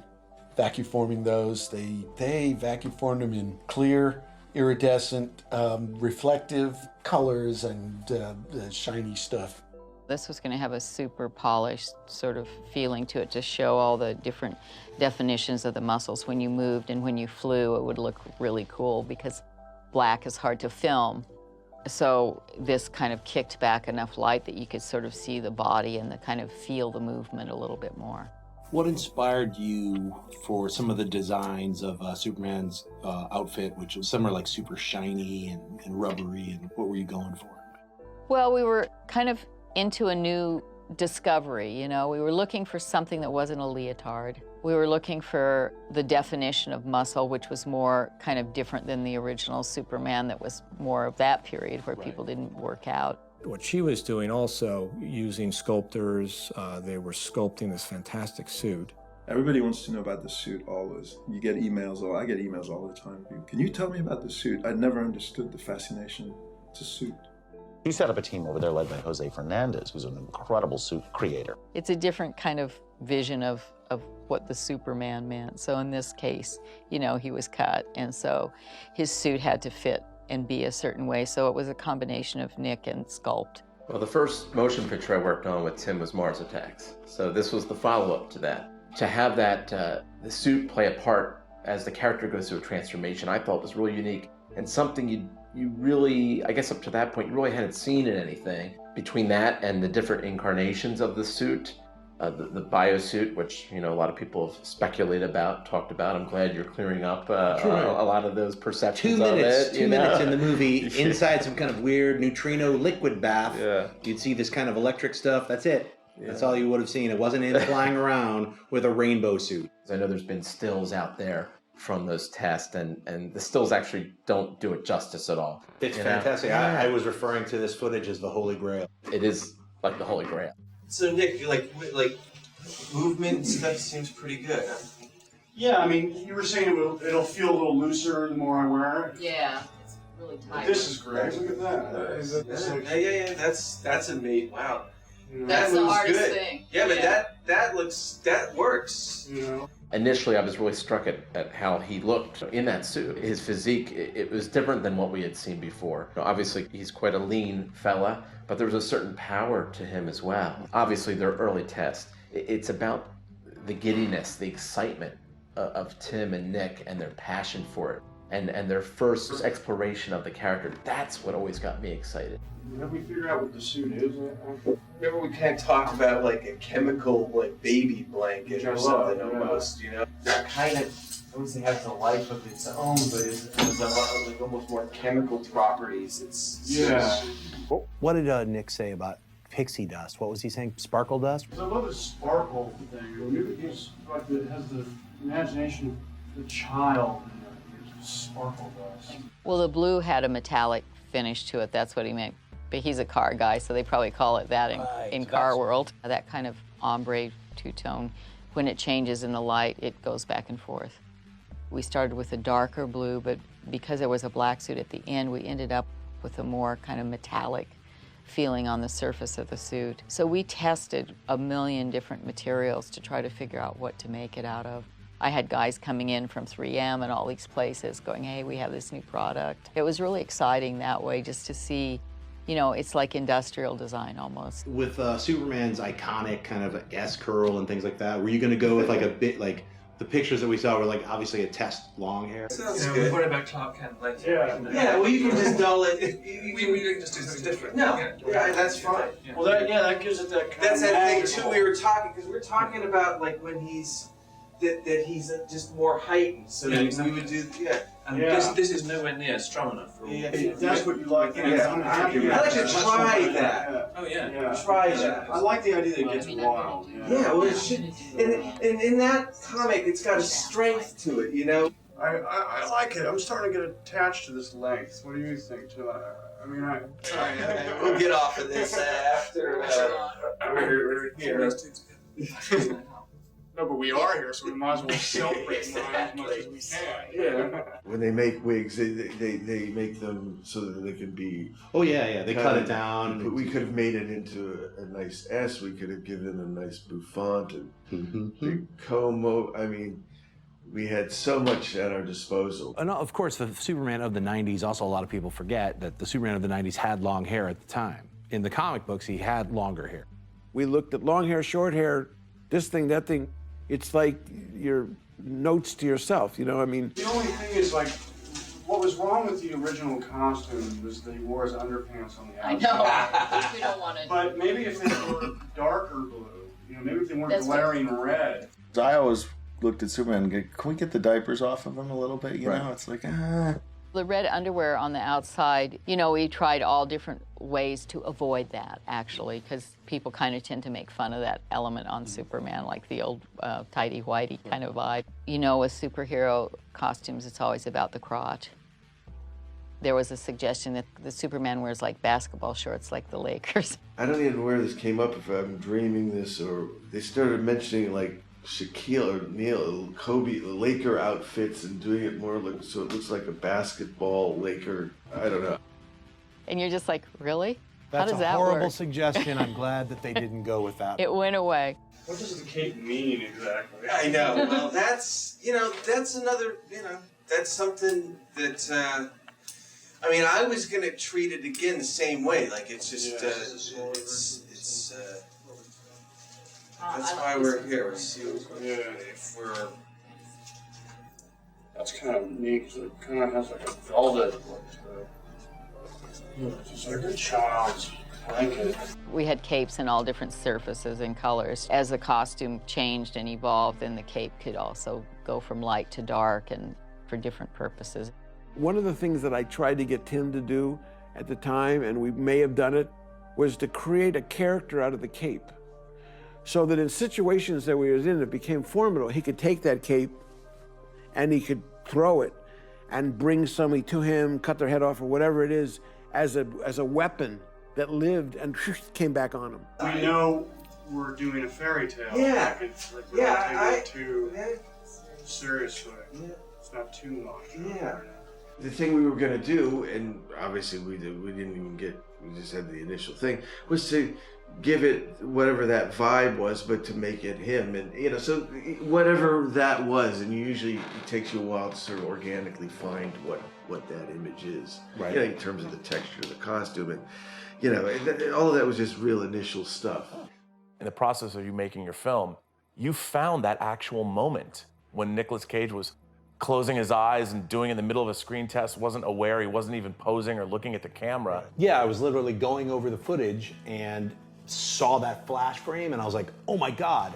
vacuum forming those. They vacuum formed them in clear, iridescent, reflective colors and shiny stuff. This was going to have a super polished sort of feeling to it to show all the different definitions of the muscles. When you moved and when you flew, it would look really cool because black is hard to film. So this kind of kicked back enough light that you could sort of see the body and kind of feel the movement a little bit more. What inspired you for some of the designs of Superman's outfit, which was some are like super shiny and rubbery, and what were you going for? Well, we were kind of into a new discovery, you know. We were looking for something that wasn't a leotard. We were looking for the definition of muscle, which was more kind of different than the original Superman that was more of that period where people didn't work out. What she was doing also, using sculptors, they were sculpting this fantastic suit. Everybody wants to know about the suit always. You get emails, I get emails all the time. Can you tell me about the suit? I never understood the fascination to suit. She set up a team over there led by Jose Fernandez, who's an incredible suit creator. It's a different kind of vision of what the Superman meant. So in this case, you know, he was cut, and so his suit had to fit and be a certain way. So it was a combination of Nick and sculpt. Well, the first motion picture I worked on with Tim was Mars Attacks. So this was the follow-up to that. To have that, the suit play a part as the character goes through a transformation, I thought was really unique and something you really, I guess up to that point, you really hadn't seen in anything. Between that and the different incarnations of the suit, the biosuit, which, you know, a lot of people have speculated about, talked about. I'm glad you're clearing up a lot of those perceptions Two minutes, of it. 2 minutes in the movie, inside some kind of weird neutrino liquid bath, you'd see this kind of electric stuff. That's it. That's all you would have seen. It wasn't him flying around with a rainbow suit. I know there's been stills out there from those tests, and the stills actually don't do it justice at all. It's fantastic. I was referring to this footage as the Holy Grail. It is like the Holy Grail. So Nick, like movement and stuff seems pretty good, huh? Yeah, I mean, you were saying it'll feel a little looser the more I wear it. Yeah, it's really tight. This is great. Look at that. Yeah. That's amazing. Wow. That's the hardest good. thing. Yeah, but that works. You know. Initially, I was really struck at how he looked in that suit. His physique, it was different than what we had seen before. You know, obviously, he's quite a lean fella, but there was a certain power to him as well. Obviously, they're early tests. It's about the giddiness, the excitement of Tim and Nick and their passion for it. And their first exploration of the character, that's what always got me excited. Have we figured out what the suit is? Remember we kind of talked about like a chemical like baby blanket or something almost, you know? That kind of, I wouldn't say has a life of its own, but it has a lot of like almost more chemical properties. What did Nick say about pixie dust? What was he saying? Sparkle dust? I love the sparkle thing. It's like it has the imagination of the child and the sparkle dust. Well, the blue had a metallic finish to it. That's what he meant. But he's a car guy, so they probably call it that in car world. That kind of ombre two-tone, when it changes in the light, it goes back and forth. We started with a darker blue, but because there was a black suit at the end, we ended up with a more kind of metallic feeling on the surface of the suit. So we tested a million different materials to try to figure out what to make it out of. I had guys coming in from 3M and all these places going, hey, we have this new product. It was really exciting that way just to see, you know, it's like industrial design almost. With Superman's iconic kind of S-curl and things like that, were you going to go with like a bit like the pictures that we saw were like obviously a test long hair? Sounds good. Put it back top kind of like Yeah, well you can just dull it. We can just do something different. No, yeah, that's fine. Well, that gives it that kind That's of that thing magical. too. We were talking because we're talking about like when he's that he's just more heightened. So we would do This is nowhere near strong enough for all. If that's what you like. I'd like to try that. Oh yeah. Try that. I like the idea that it gets wild. Yeah, well, it should. And in that comic, it's got a strength to it, you know. I like it. I'm starting to get attached to this length. What do you think, Jill? I mean, We'll get off of this after we're here. No, but we are here, so we might as well celebrate as much as we can. Yeah. When they make wigs, they make them so that they can be. Oh yeah. They cut it down. We could have made it into a nice S. We could have given a nice bouffant and big comb. I mean, we had so much at our disposal. And of course, the Superman of the 90s, also a lot of people forget that the Superman of the 90s had long hair at the time. In the comic books, he had longer hair. We looked at long hair, short hair, this thing, that thing. It's like your notes to yourself, you know, I mean. The only thing is, like, What was wrong with the original costume was that he wore his underpants on the I outside. know. We don't want to. But maybe if they were darker blue, maybe if they weren't That's what- glaring red. I always looked at Superman and go, can we get the diapers off of him a little bit? You know, it's like, The red underwear on the outside, we tried all different ways to avoid that, actually, because people kind of tend to make fun of that element on Superman, like the old tighty-whitey kind of vibe. With superhero costumes, it's always about the crotch. There was a suggestion that the Superman wears like basketball shorts like the Lakers. I don't even know where this came up, if I'm dreaming this, or they started mentioning like Shaquille O'Neal, Kobe, Laker outfits and doing it more like, so it looks like a basketball Laker, I don't know. And you're just like, really? That's How does a that horrible work? suggestion. I'm glad that they didn't go with that. It went away. What does the cape mean exactly? I know. Well, that's that's another that's something that I was gonna treat it again the same way. Like it's just that's why we're here. We see if we're. That's kind of neat because it kind of has like a velvet look to it. It's just like a child's blanket. We had capes in all different surfaces and colors. As the costume changed and evolved, then the cape could also go from light to dark and for different purposes. One of the things that I tried to get Tim to do at the time, and we may have done it, was to create a character out of the cape. So that in situations that we was in, it became formidable. He could take that cape and he could throw it and bring somebody to him, cut their head off or whatever it is, as a weapon that lived and came back on him. We know we're doing a fairy tale. Yeah. Like we don't take it too seriously. Yeah. It's not too much. Yeah. The thing we were gonna do, and obviously we didn't even get, we just had the initial thing, was to give it whatever that vibe was, but to make it him, and so whatever that was, and usually it takes you a while to sort of organically find what that image is, right? In terms of the texture of the costume, and all of that was just real initial stuff. In the process of you making your film, you found that actual moment when Nicolas Cage was closing his eyes and doing it in the middle of a screen test, wasn't aware, he wasn't even posing or looking at the camera. Yeah, I was literally going over the footage and saw that flash frame and I was like, oh my God,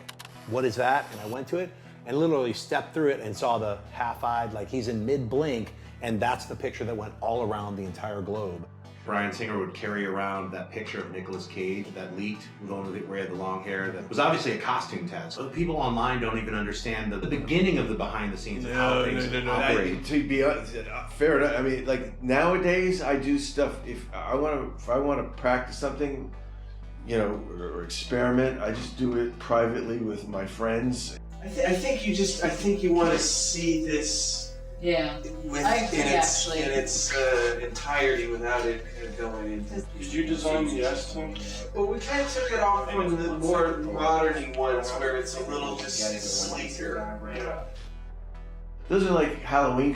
what is that? And I went to it and literally stepped through it and saw the half-eyed, like he's in mid-blink, and that's the picture that went all around the entire globe. Bryan Singer would carry around that picture of Nicolas Cage that leaked, where he had the long hair. That was obviously a costume test. So people online don't even understand the beginning of the behind the scenes of how things operate. To be honest, fair enough. I mean, like nowadays, I do stuff. If I want to practice something, or experiment, I just do it privately with my friends. I think you want to see this. Yeah. In its entirety without it going into. Did you design the S-Tank? Well, we kind of took it off from the more modern ones where it's a little just sleeker. Yeah. Those are like Halloween,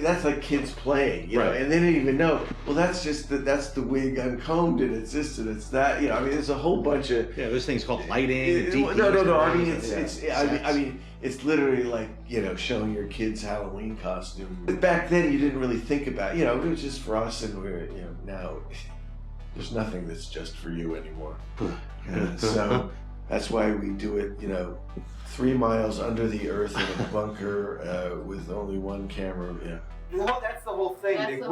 that's like kids playing, Right. and they didn't even know. Well, that's just that's the wig uncombed and it's this and it's that. I mean, there's a whole bunch of there's things called lighting. No. I mean, it's literally like showing your kids Halloween costume. But back then, you didn't really think about it. It was just for us, and we're now there's nothing that's just for you anymore. So that's why we do it. 3 miles under the earth in a bunker with only one camera. Yeah. No, that's the whole thing.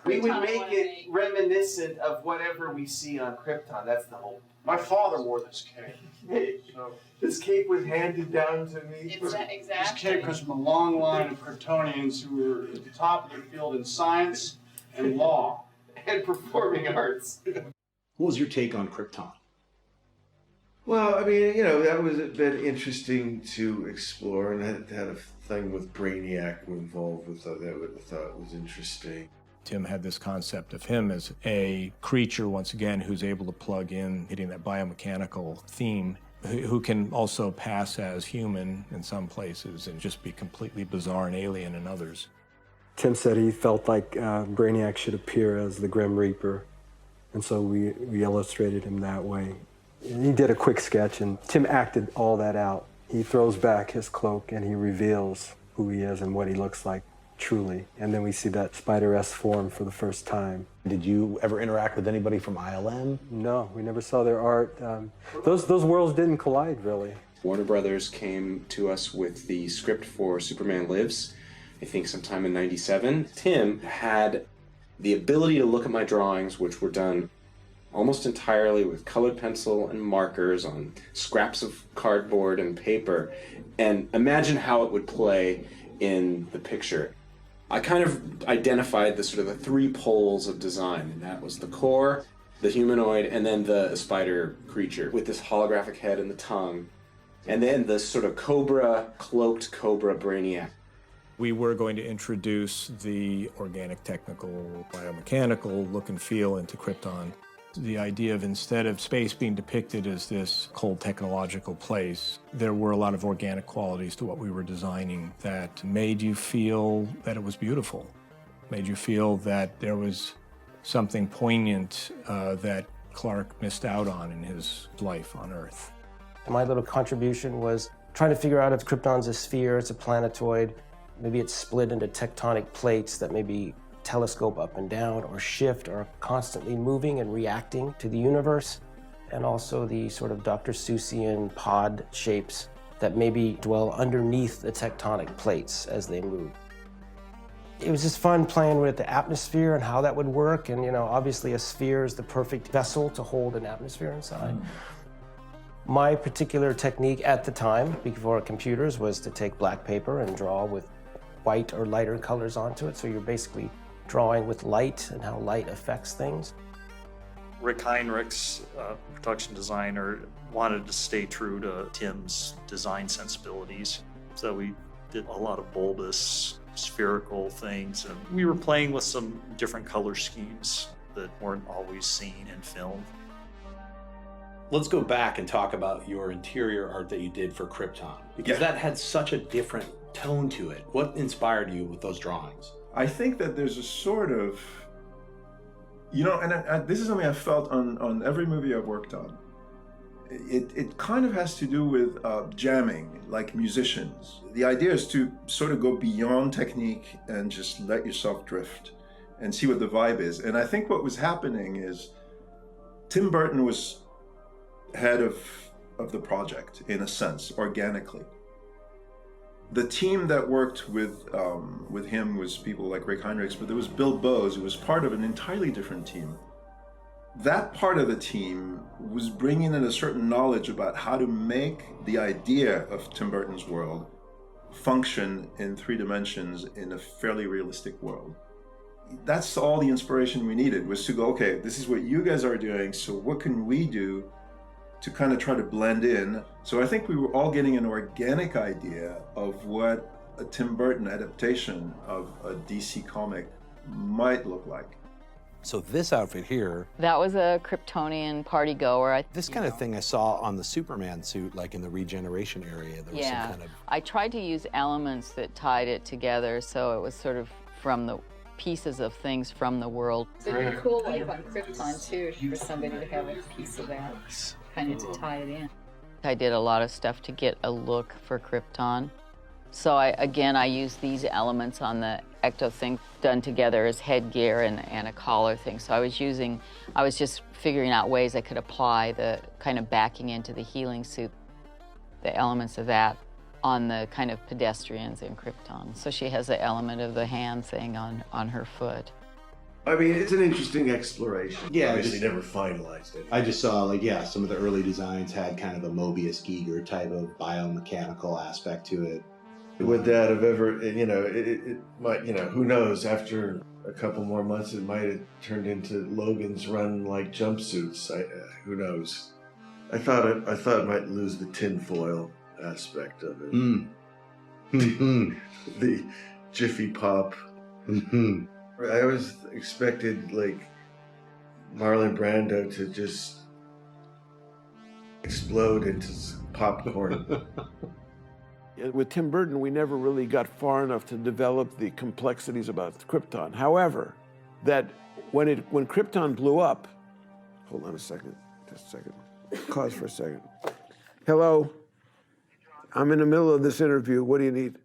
We would make it reminiscent of whatever we see on Krypton. That's the whole. My father wore this cape. So this cape was handed down to me. This cape comes from a long line of Kryptonians who were at the top of their field in science and law and performing arts. What was your take on Krypton? Well, I mean, that was been interesting to explore, and I had a thing with Brainiac involved with that I thought was interesting. Tim had this concept of him as a creature, once again, who's able to plug in, hitting that biomechanical theme, who can also pass as human in some places and just be completely bizarre and alien in others. Tim said he felt like Brainiac should appear as the Grim Reaper, and so we illustrated him that way. And he did a quick sketch, and Tim acted all that out. He throws back his cloak, and he reveals who he is and what he looks like. truly. And then we see that Spider-S form for the first time. Did you ever interact with anybody from ILM? No, we never saw their art. Those worlds didn't collide, really. Warner Brothers came to us with the script for Superman Lives, I think sometime in '97. Tim had the ability to look at my drawings, which were done almost entirely with colored pencil and markers on scraps of cardboard and paper, and imagine how it would play in the picture. I kind of identified the sort of the three poles of design, and that was the core, the humanoid, and then the spider creature with this holographic head and the tongue, and then the sort of cloaked cobra Brainiac. We were going to introduce the organic, technical, biomechanical look and feel into Krypton. The idea of, instead of space being depicted as this cold technological place, there were a lot of organic qualities to what we were designing that made you feel that it was beautiful, made you feel that there was something poignant that Clark missed out on in his life on Earth. My little contribution was trying to figure out if Krypton's a sphere, it's a planetoid, maybe it's split into tectonic plates that maybe telescope up and down or shift or are constantly moving and reacting to the universe, and also the sort of Dr. Seussian pod shapes that maybe dwell underneath the tectonic plates as they move. It was just fun playing with the atmosphere and how that would work, and obviously a sphere is the perfect vessel to hold an atmosphere inside. My particular technique at the time, before computers, was to take black paper and draw with white or lighter colors onto it, so you're basically drawing with light and how light affects things. Rick Heinrichs, production designer, wanted to stay true to Tim's design sensibilities. So we did a lot of bulbous, spherical things, and we were playing with some different color schemes that weren't always seen in film. Let's go back and talk about your interior art that you did for Krypton, because that had such a different tone to it. What inspired you with those drawings? I think that there's a sort of, and this is something I've felt on every movie I've worked on. It kind of has to do with jamming, like musicians. The idea is to sort of go beyond technique and just let yourself drift and see what the vibe is. And I think what was happening is Tim Burton was head of the project, in a sense, organically. The team that worked with him was people like Rick Heinrichs, but there was Bill Bowes, who was part of an entirely different team. That part of the team was bringing in a certain knowledge about how to make the idea of Tim Burton's world function in 3 dimensions in a fairly realistic world. That's all the inspiration we needed, was to go, okay, this is what you guys are doing, so what can we do to kind of try to blend in? So I think we were all getting an organic idea of what a Tim Burton adaptation of a DC comic might look like. So this outfit here, That was a Kryptonian party goer. this kind of thing I saw on the Superman suit, like in the regeneration area. There was some kind of... I tried to use elements that tied it together, so it was sort of from the pieces of things from the world. It'd be cool, like on Krypton too, for somebody to have a piece of that, kind of to tie it in. I did a lot of stuff to get a look for Krypton. So I used these elements on the Ecto thing done together as headgear and a collar thing. So I was just figuring out ways I could apply the kind of backing into the healing suit, the elements of that on the kind of pedestrians in Krypton. So she has the element of the hand thing on her foot. I mean, it's an interesting exploration. Yeah, Obviously never finalized it. I just saw, some of the early designs had kind of a Mobius Giger type of biomechanical aspect to it. Would that have ever, it might, who knows, after a couple more months, it might have turned into Logan's Run like jumpsuits. Who knows? I thought it might lose the tinfoil aspect of it. The Jiffy Pop. I always expected, Marlon Brando to just explode into popcorn. With Tim Burton, we never really got far enough to develop the complexities about Krypton. However, that when Krypton blew up, hold on a second, just a second, pause for a second. Hello, I'm in the middle of this interview. What do you need?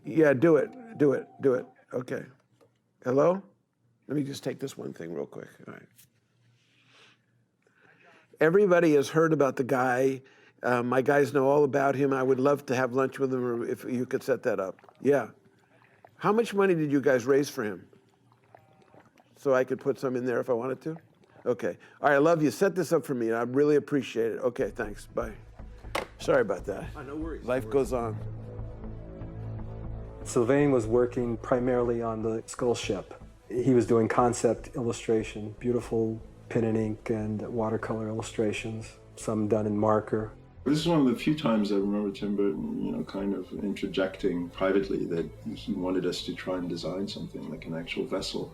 Yeah, do it. Okay. Hello? Let me just take this one thing real quick. All right. Everybody has heard about the guy. My guys know all about him. I would love to have lunch with him if you could set that up. Yeah. How much money did you guys raise for him? So I could put some in there if I wanted to? Okay. All right, I love you. Set this up for me. I really appreciate it. Okay, thanks. Bye. Sorry about that. No worries. Life goes on. Sylvain was working primarily on the Skull Ship. He was doing concept illustration, beautiful pen and ink and watercolor illustrations, some done in marker. This is one of the few times I remember Tim Burton, kind of interjecting privately that he wanted us to try and design something like an actual vessel.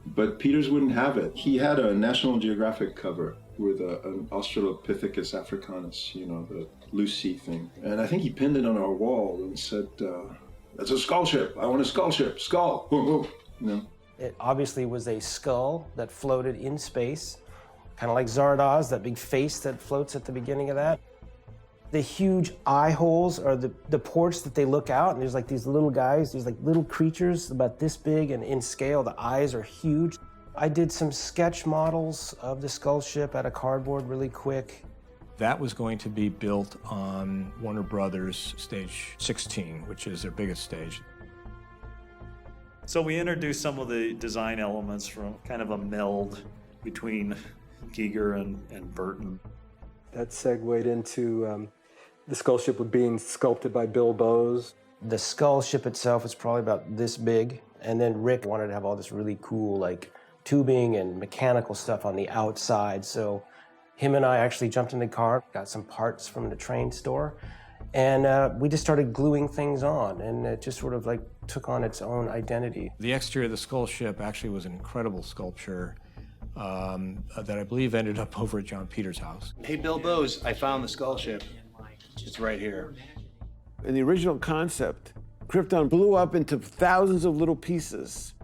But Peters wouldn't have it. He had a National Geographic cover with an Australopithecus africanus, the Lucy thing. And I think he pinned it on our wall and said, that's a skull ship. I want a skull ship. Skull. Whoa, whoa. It obviously was a skull that floated in space, kind of like Zardoz, that big face that floats at the beginning of that. The huge eye holes are the ports that they look out, and there's like these little guys, these like little creatures about this big, and in scale, the eyes are huge. I did some sketch models of the skull ship out of cardboard really quick. That was going to be built on Warner Brothers stage 16, which is their biggest stage. So we introduced some of the design elements from kind of a meld between Giger and Burton. That segued into the skull ship being sculpted by Bill Bowes. The skull ship itself was probably about this big, and then Rick wanted to have all this really cool like tubing and mechanical stuff on the outside. So him and I actually jumped in the car, got some parts from the train store, and we just started gluing things on, and it just sort of like took on its own identity. The exterior of the skull ship actually was an incredible sculpture that I believe ended up over at Jon Peters' house. Hey, Bill Bowes, I found the skull ship. It's right here. In the original concept, Krypton blew up into thousands of little pieces.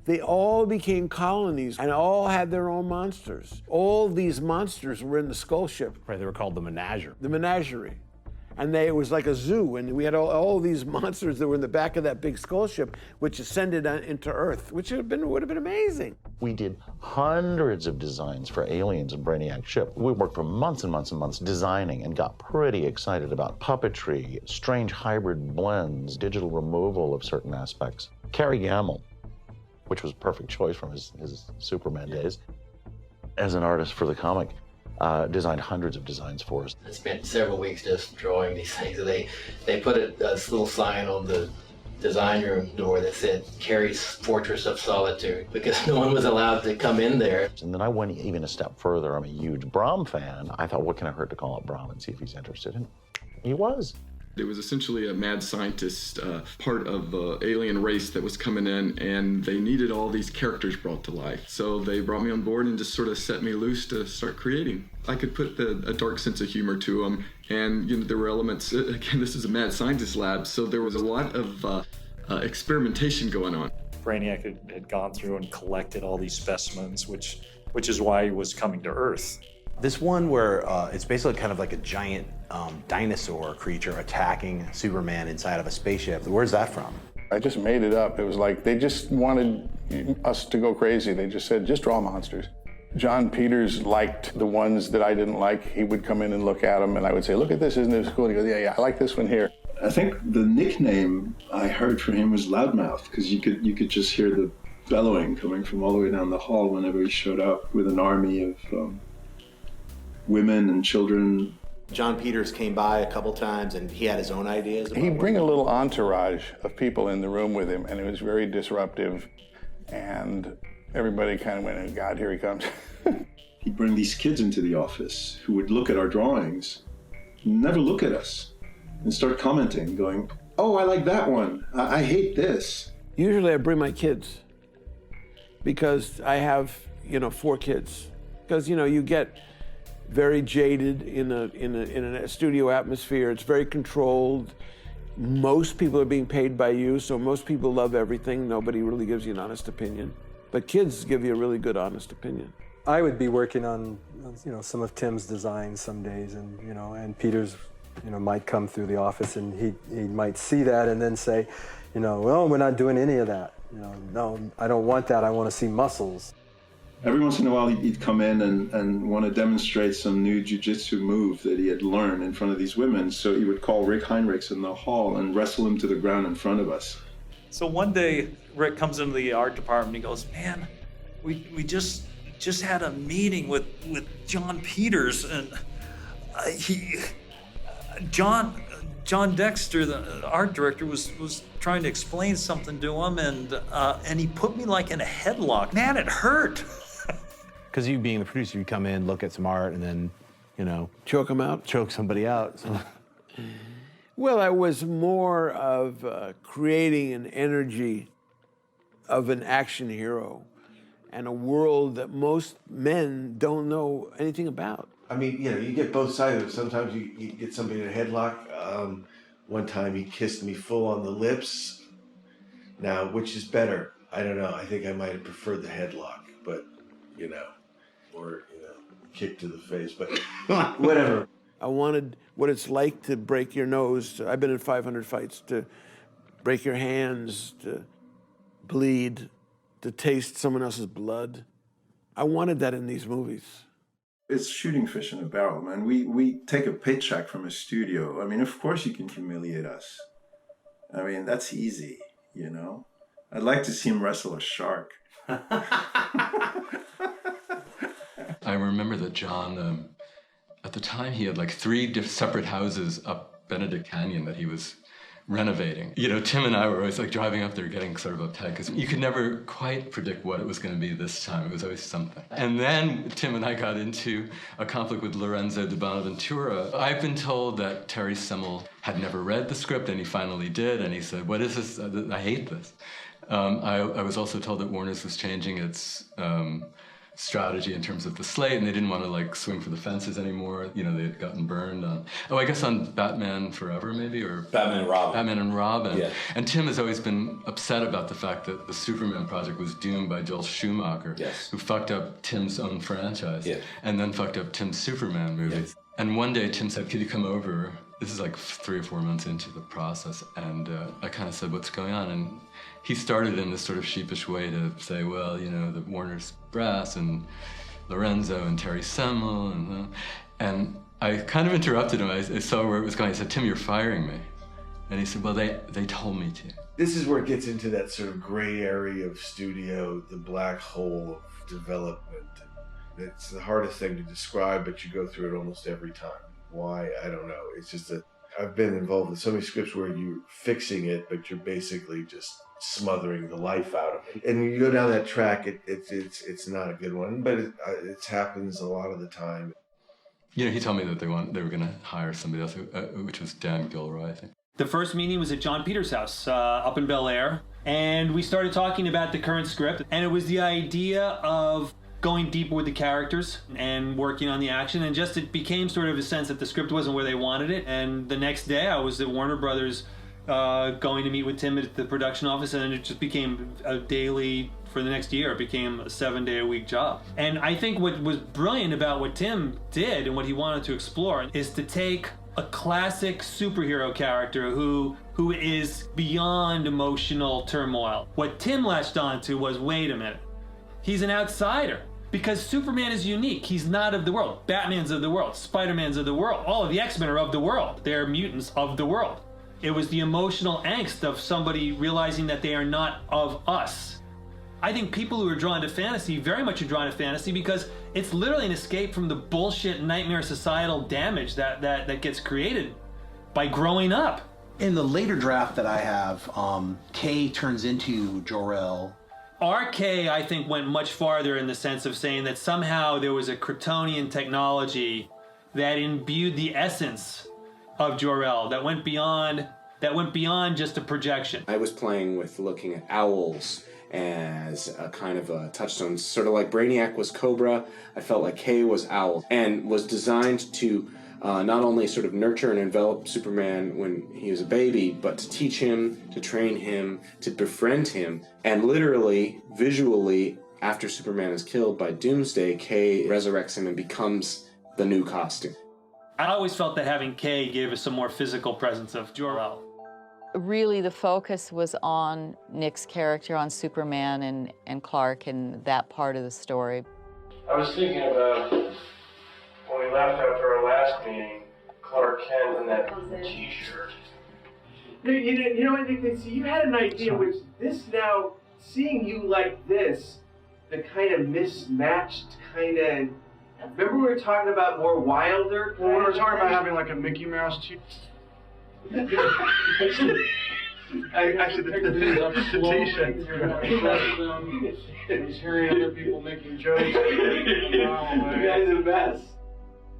They all became colonies and all had their own monsters. All these monsters were in the skull ship. Right, they were called the Menagerie. The Menagerie. And it was like a zoo, and we had all these monsters that were in the back of that big skull ship, which ascended into Earth, which would have been amazing. We did hundreds of designs for Aliens and Brainiac's ship. We worked for months and months and months designing and got pretty excited about puppetry, strange hybrid blends, digital removal of certain aspects. Cary Gamble, which was a perfect choice from his Superman days, as an artist for the comic, designed hundreds of designs for us. I spent several weeks just drawing these things. They put this little sign on the design room door that said, Carrie's Fortress of Solitude, because no one was allowed to come in there. And then I went even a step further. I'm a huge Brom fan. I thought, what can it hurt to call up Brom and see if he's interested? And he was. It was essentially a mad scientist, part of the alien race that was coming in, and they needed all these characters brought to life. So they brought me on board and just sort of set me loose to start creating. I could put a dark sense of humor to them, and there were elements, again, this is a mad scientist lab, so there was a lot of experimentation going on. Brainiac had gone through and collected all these specimens, which is why he was coming to Earth. This one where it's basically kind of like a giant dinosaur creature attacking Superman inside of a spaceship. Where's that from? I just made it up. It was like they just wanted us to go crazy. They just said, just draw monsters. Jon Peters liked the ones that I didn't like. He would come in and look at them, and I would say, look at this, isn't this cool? And he goes, yeah, I like this one here. I think the nickname I heard from him was Loudmouth, because you could just hear the bellowing coming from all the way down the hall whenever he showed up with an army of women and children. Jon Peters came by a couple times and he had his own ideas. He'd bring a little entourage of people in the room with him, and it was very disruptive. And everybody kind of went, oh God, here he comes. He'd bring these kids into the office who would look at our drawings, never look at us, and start commenting, going, oh, I like that one. I hate this. Usually I bring my kids because I have, 4 kids. Because, you get very jaded in a studio atmosphere. It's very controlled. Most people are being paid by you, so most people love everything. Nobody really gives you an honest opinion. But kids give you a really good, honest opinion. I would be working on, some of Tim's designs some days, and Peters, might come through the office and he might see that and then say, You know, well, we're not doing any of that. You know, no, I don't want that. I want to see muscles. Every once in a while, he'd come in and want to demonstrate some new jiu-jitsu move that he had learned in front of these women. So he would call Rick Heinrichs in the hall and wrestle him to the ground in front of us. So one day, Rick comes into the art department. He goes, "Man, we just had a meeting with John Peters, and John Dexter, the art director, was trying to explain something to him, and he put me like in a headlock. Man, it hurt." Because you being the producer, you come in, look at some art, and then, you know, choke somebody out. So. Well, it was more of creating an energy of an action hero and a world that most men don't know anything about. I mean, you know, you get both sides of it. Sometimes you get somebody in a headlock. One time he kissed me full on the lips. Now, which is better? I don't know. I think I might have preferred the headlock, but, you know, or, you know, kick to the face, but whatever. I wanted what it's like to break your nose. I've been in 500 fights, to break your hands, to bleed, to taste someone else's blood. I wanted that in these movies. It's shooting fish in a barrel, man. We take a paycheck from a studio. I mean, of course you can humiliate us. I mean, that's easy, you know? I'd like to see him wrestle a shark. I remember that John, at the time, he had like 3 separate houses up Benedict Canyon that he was renovating. You know, Tim and I were always like driving up there getting sort of uptight because you could never quite predict what it was going to be this time. It was always something. And then Tim and I got into a conflict with Lorenzo de Bonaventura. I've been told that Terry Semel had never read the script, and he finally did, and he said, "What is this? I hate this." I was also told that Warner's was changing its strategy in terms of the slate, and they didn't want to like swing for the fences anymore. You know, they had gotten burned on, I guess on Batman Forever maybe, or Batman and Robin. Batman and Robin. Yeah. And Tim has always been upset about the fact that the Superman project was doomed by Joel Schumacher, Yes. who fucked up Tim's own franchise, Yeah. and then fucked up Tim's Superman movie. Yes. And one day Tim said, "Could you come over?" This is like 3 or 4 months into the process, and I kind of said, "What's going on?" And he started in this sort of sheepish way to say, "Well, you know, the Warner's brass and Lorenzo and Terry Semel," and I kind of interrupted him. I saw where it was going. I said, "Tim, you're firing me." And he said, "Well, they told me to." This is where it gets into that sort of gray area of studio, the black hole of development. It's the hardest thing to describe, but you go through it almost every time. Why? I don't know. It's just that I've been involved in so many scripts where you're fixing it, but you're basically just smothering the life out of it. And when you go down that track, it's not a good one, but it happens a lot of the time. You know, he told me that they were going to hire somebody else, which was Dan Gilroy, I think. The first meeting was at John Peters' house up in Bel Air, and we started talking about the current script, and it was the idea of going deeper with the characters and working on the action, and just it became sort of a sense that the script wasn't where they wanted it. And the next day I was at Warner Brothers going to meet with Tim at the production office, and it just became a daily, for the next year, it became a 7-day-a-week job. And I think what was brilliant about what Tim did and what he wanted to explore is to take a classic superhero character who is beyond emotional turmoil. What Tim latched onto was, wait a minute, he's an outsider. Because Superman is unique. He's not of the world. Batman's of the world. Spider-Man's of the world. All of the X-Men are of the world. They're mutants of the world. It was the emotional angst of somebody realizing that they are not of us. I think people who are drawn to fantasy very much are drawn to fantasy because it's literally an escape from the bullshit nightmare societal damage that gets created by growing up. In the later draft that I have, Kay turns into Jor-El. RK, I think, went much farther in the sense of saying that somehow there was a Kryptonian technology that imbued the essence of Jor-El, that went beyond just a projection. I was playing with looking at owls as a kind of a touchstone, sort of like Brainiac was Cobra. I felt like Kay was Owl, and was designed to not only sort of nurture and envelop Superman when he was a baby, but to teach him, to train him, to befriend him. And literally, visually, after Superman is killed by Doomsday, Kay resurrects him and becomes the new costume. I always felt that having Kay gave us some more physical presence of Jor-El. really the focus was on Nick's character, on Superman and Clark and that part of the story. I was thinking about when we left after our last meeting, Clark Kent in that T-shirt. You know what, Nick? See, you had an idea, which this now, seeing you like this, the kind of mismatched kind of. Remember we were talking about more Wilder? Well, we were talking about having like a Mickey Mouse Actually, the T-shirt. He's hearing other people making jokes. You guys are the best.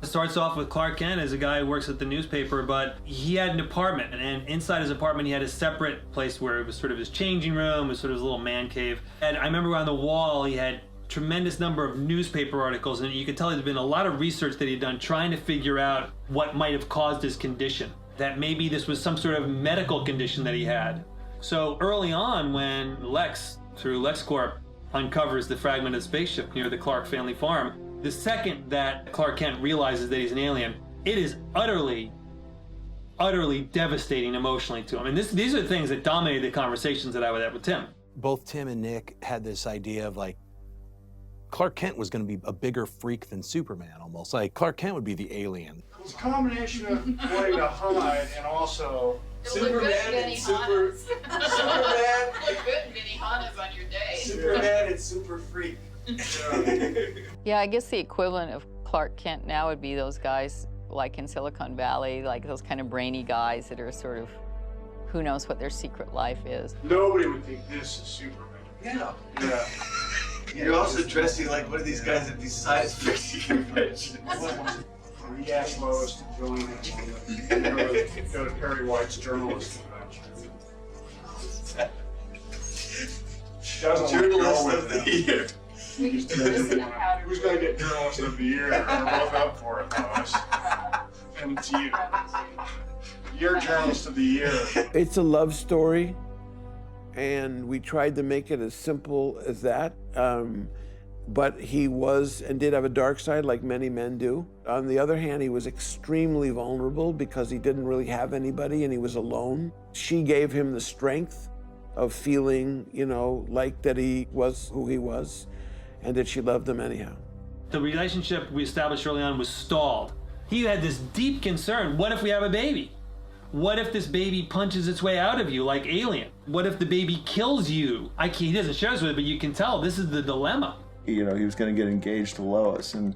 It starts off with Clark Kent as a guy who works at the newspaper, but he had an apartment, and inside his apartment he had a separate place where it was sort of his changing room, it was sort of his little man cave. And I remember on the wall he had tremendous number of newspaper articles, and you could tell there'd been a lot of research that he'd done trying to figure out what might have caused his condition. That maybe this was some sort of medical condition that he had. So early on, when Lex, through LexCorp, uncovers the fragment of the spaceship near the Clark family farm, the second that Clark Kent realizes that he's an alien, it is utterly devastating emotionally to him. And these are the things that dominated the conversations that I would have with Tim. Both Tim and Nick had this idea of like, Clark Kent was going to be a bigger freak than Superman, almost. Like, Clark Kent would be the alien. It's a combination of wanting to hide and also Superman and Superman. Look good in Benihana's on your day. Superman and Super Freak. Yeah, I guess the equivalent of Clark Kent now would be those guys like in Silicon Valley, like those kind of brainy guys that are sort of, who knows what their secret life is. Nobody would think this is Superman. Yeah. Yeah. You're also dressing like one of these guys at these science fiction conventions. We asked Lois to join us and go to Perry White's journalist convention. She doesn't Journalist want to of go the with year. Who's going to get journalist of the year? We're both up for it, Lois. And it's you. You're journalist of the year. It's a love story, and we tried to make it as simple as that. But he was and did have a dark side, like many men do. On the other hand, he was extremely vulnerable because he didn't really have anybody and he was alone. She gave him the strength of feeling, you know, like that he was who he was and that she loved him anyhow. The relationship we established early on was stalled. He had this deep concern. What if we have a baby? What if this baby punches its way out of you like Alien? What if the baby kills you? He doesn't share this with it, but you can tell this is the dilemma. You know, he was going to get engaged to Lois, and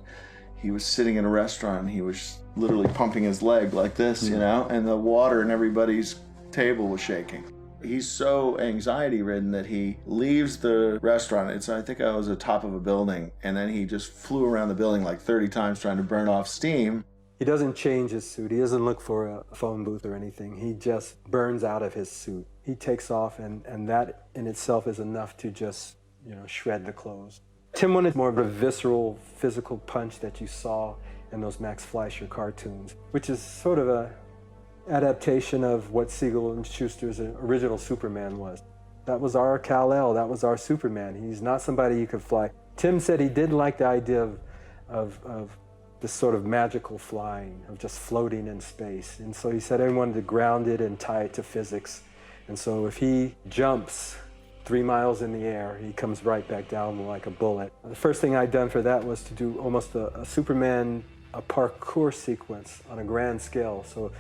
he was sitting in a restaurant, and he was literally pumping his leg like this, you know, and the water in everybody's table was shaking. He's so anxiety-ridden that he leaves the restaurant. I think I was at the top of a building, and then he just flew around the building like 30 times trying to burn off steam. He doesn't change his suit. He doesn't look for a phone booth or anything. He just burns out of his suit. He takes off, and that in itself is enough to just, you know, shred the clothes. Tim wanted more of a visceral, physical punch that you saw in those Max Fleischer cartoons, which is sort of a adaptation of what Siegel and Schuster's original Superman was. That was our Kal-El, that was our Superman. He's not somebody you could fly. Tim said he did like the idea of this sort of magical flying, of just floating in space. And so he said he wanted to ground it and tie it to physics. And so if he jumps 3 miles in the air, he comes right back down like a bullet. The first thing I'd done for that was to do almost a Superman, a parkour sequence on a grand scale. So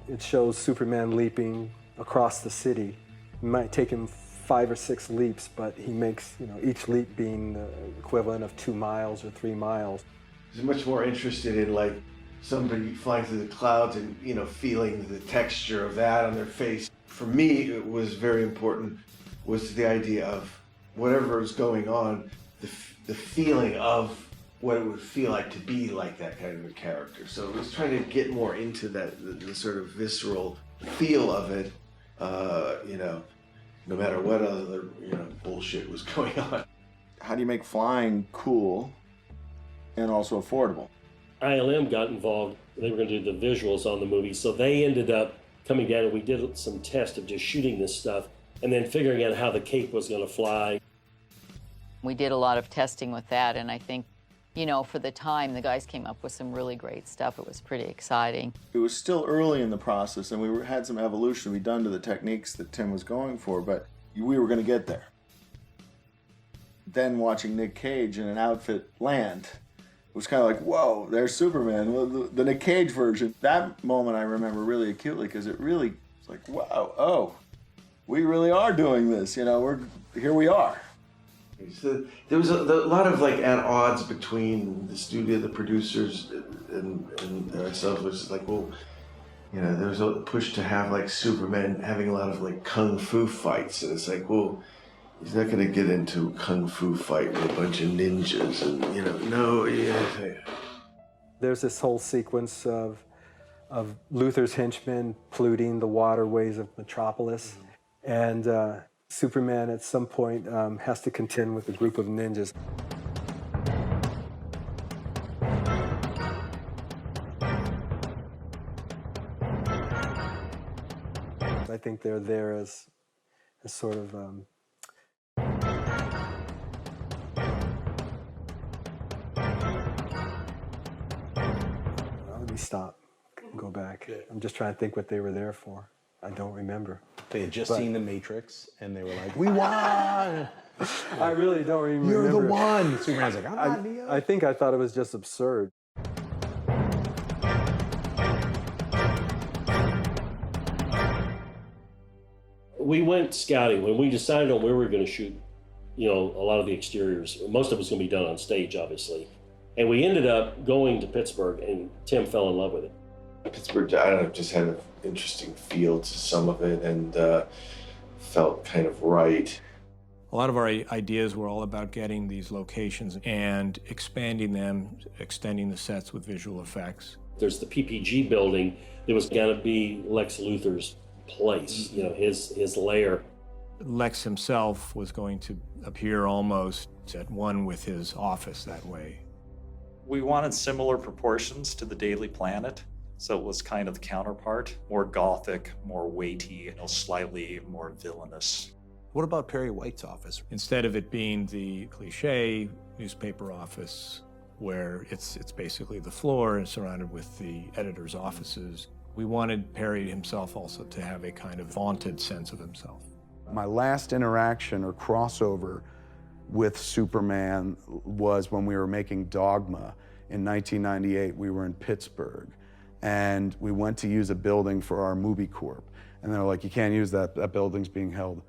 it shows Superman leaping across the city. It might take him 5 or 6 leaps, but he makes, you know, each leap being the equivalent of 2 miles or 3 miles. He's much more interested in like somebody flying through the clouds and, you know, feeling the texture of that on their face. For me, it was very important was the idea of whatever was going on, the feeling of what it would feel like to be like that kind of a character. So it was trying to get more into that, the sort of visceral feel of it, you know, no matter what other, you know, bullshit was going on. How do you make flying cool and also affordable? ILM got involved. They were going to do the visuals on the movie, so they ended up coming down and we did some tests of just shooting this stuff and then figuring out how the cape was going to fly. We did a lot of testing with that, and I think You know, for the time, the guys came up with some really great stuff. It was pretty exciting. It was still early in the process, and we had some evolution to be done to the techniques that Tim was going for, but we were going to get there. Then watching Nick Cage in an outfit land, it was kind of like, whoa, there's Superman. Well, the Nick Cage version. That moment I remember really acutely because it really was like, wow, oh, we really are doing this. You know, here we are. So there was a lot of like at odds between the studio, the producers, and ourselves, which is like, well, you know, there was a push to have like Superman having a lot of like kung fu fights, and it's like, well, he's not going to get into a kung fu fight with a bunch of ninjas, and you know, no, yeah. There's this whole sequence of Luthor's henchmen polluting the waterways of Metropolis, and Superman at some point has to contend with a group of ninjas. I think they're there as sort of let me stop and go back. I'm just trying to think what they were there for. I don't remember. They had just seen The Matrix, and they were like, we won! I really don't remember. You're the one! Superman's like, I'm not Neo. I think I thought it was just absurd. We went scouting when we decided on where we were going to shoot, you know, a lot of the exteriors. Most of it's going to be done on stage, obviously. And we ended up going to Pittsburgh, and Tim fell in love with it. Pittsburgh, I don't know, just had an interesting feel to some of it, and felt kind of right. A lot of our ideas were all about getting these locations and expanding them, extending the sets with visual effects. There's the PPG building that was going to be Lex Luthor's place, you know, his lair. Lex himself was going to appear almost at one with his office that way. We wanted similar proportions to the Daily Planet, so it was kind of the counterpart, more gothic, more weighty, you know, slightly more villainous. What about Perry White's office? Instead of it being the cliche newspaper office where it's basically the floor and surrounded with the editor's offices, we wanted Perry himself also to have a kind of vaunted sense of himself. My last interaction or crossover with Superman was when we were making Dogma in 1998. We were in Pittsburgh, and we went to use a building for our movie corp. And they're like, you can't use that, that building's being held.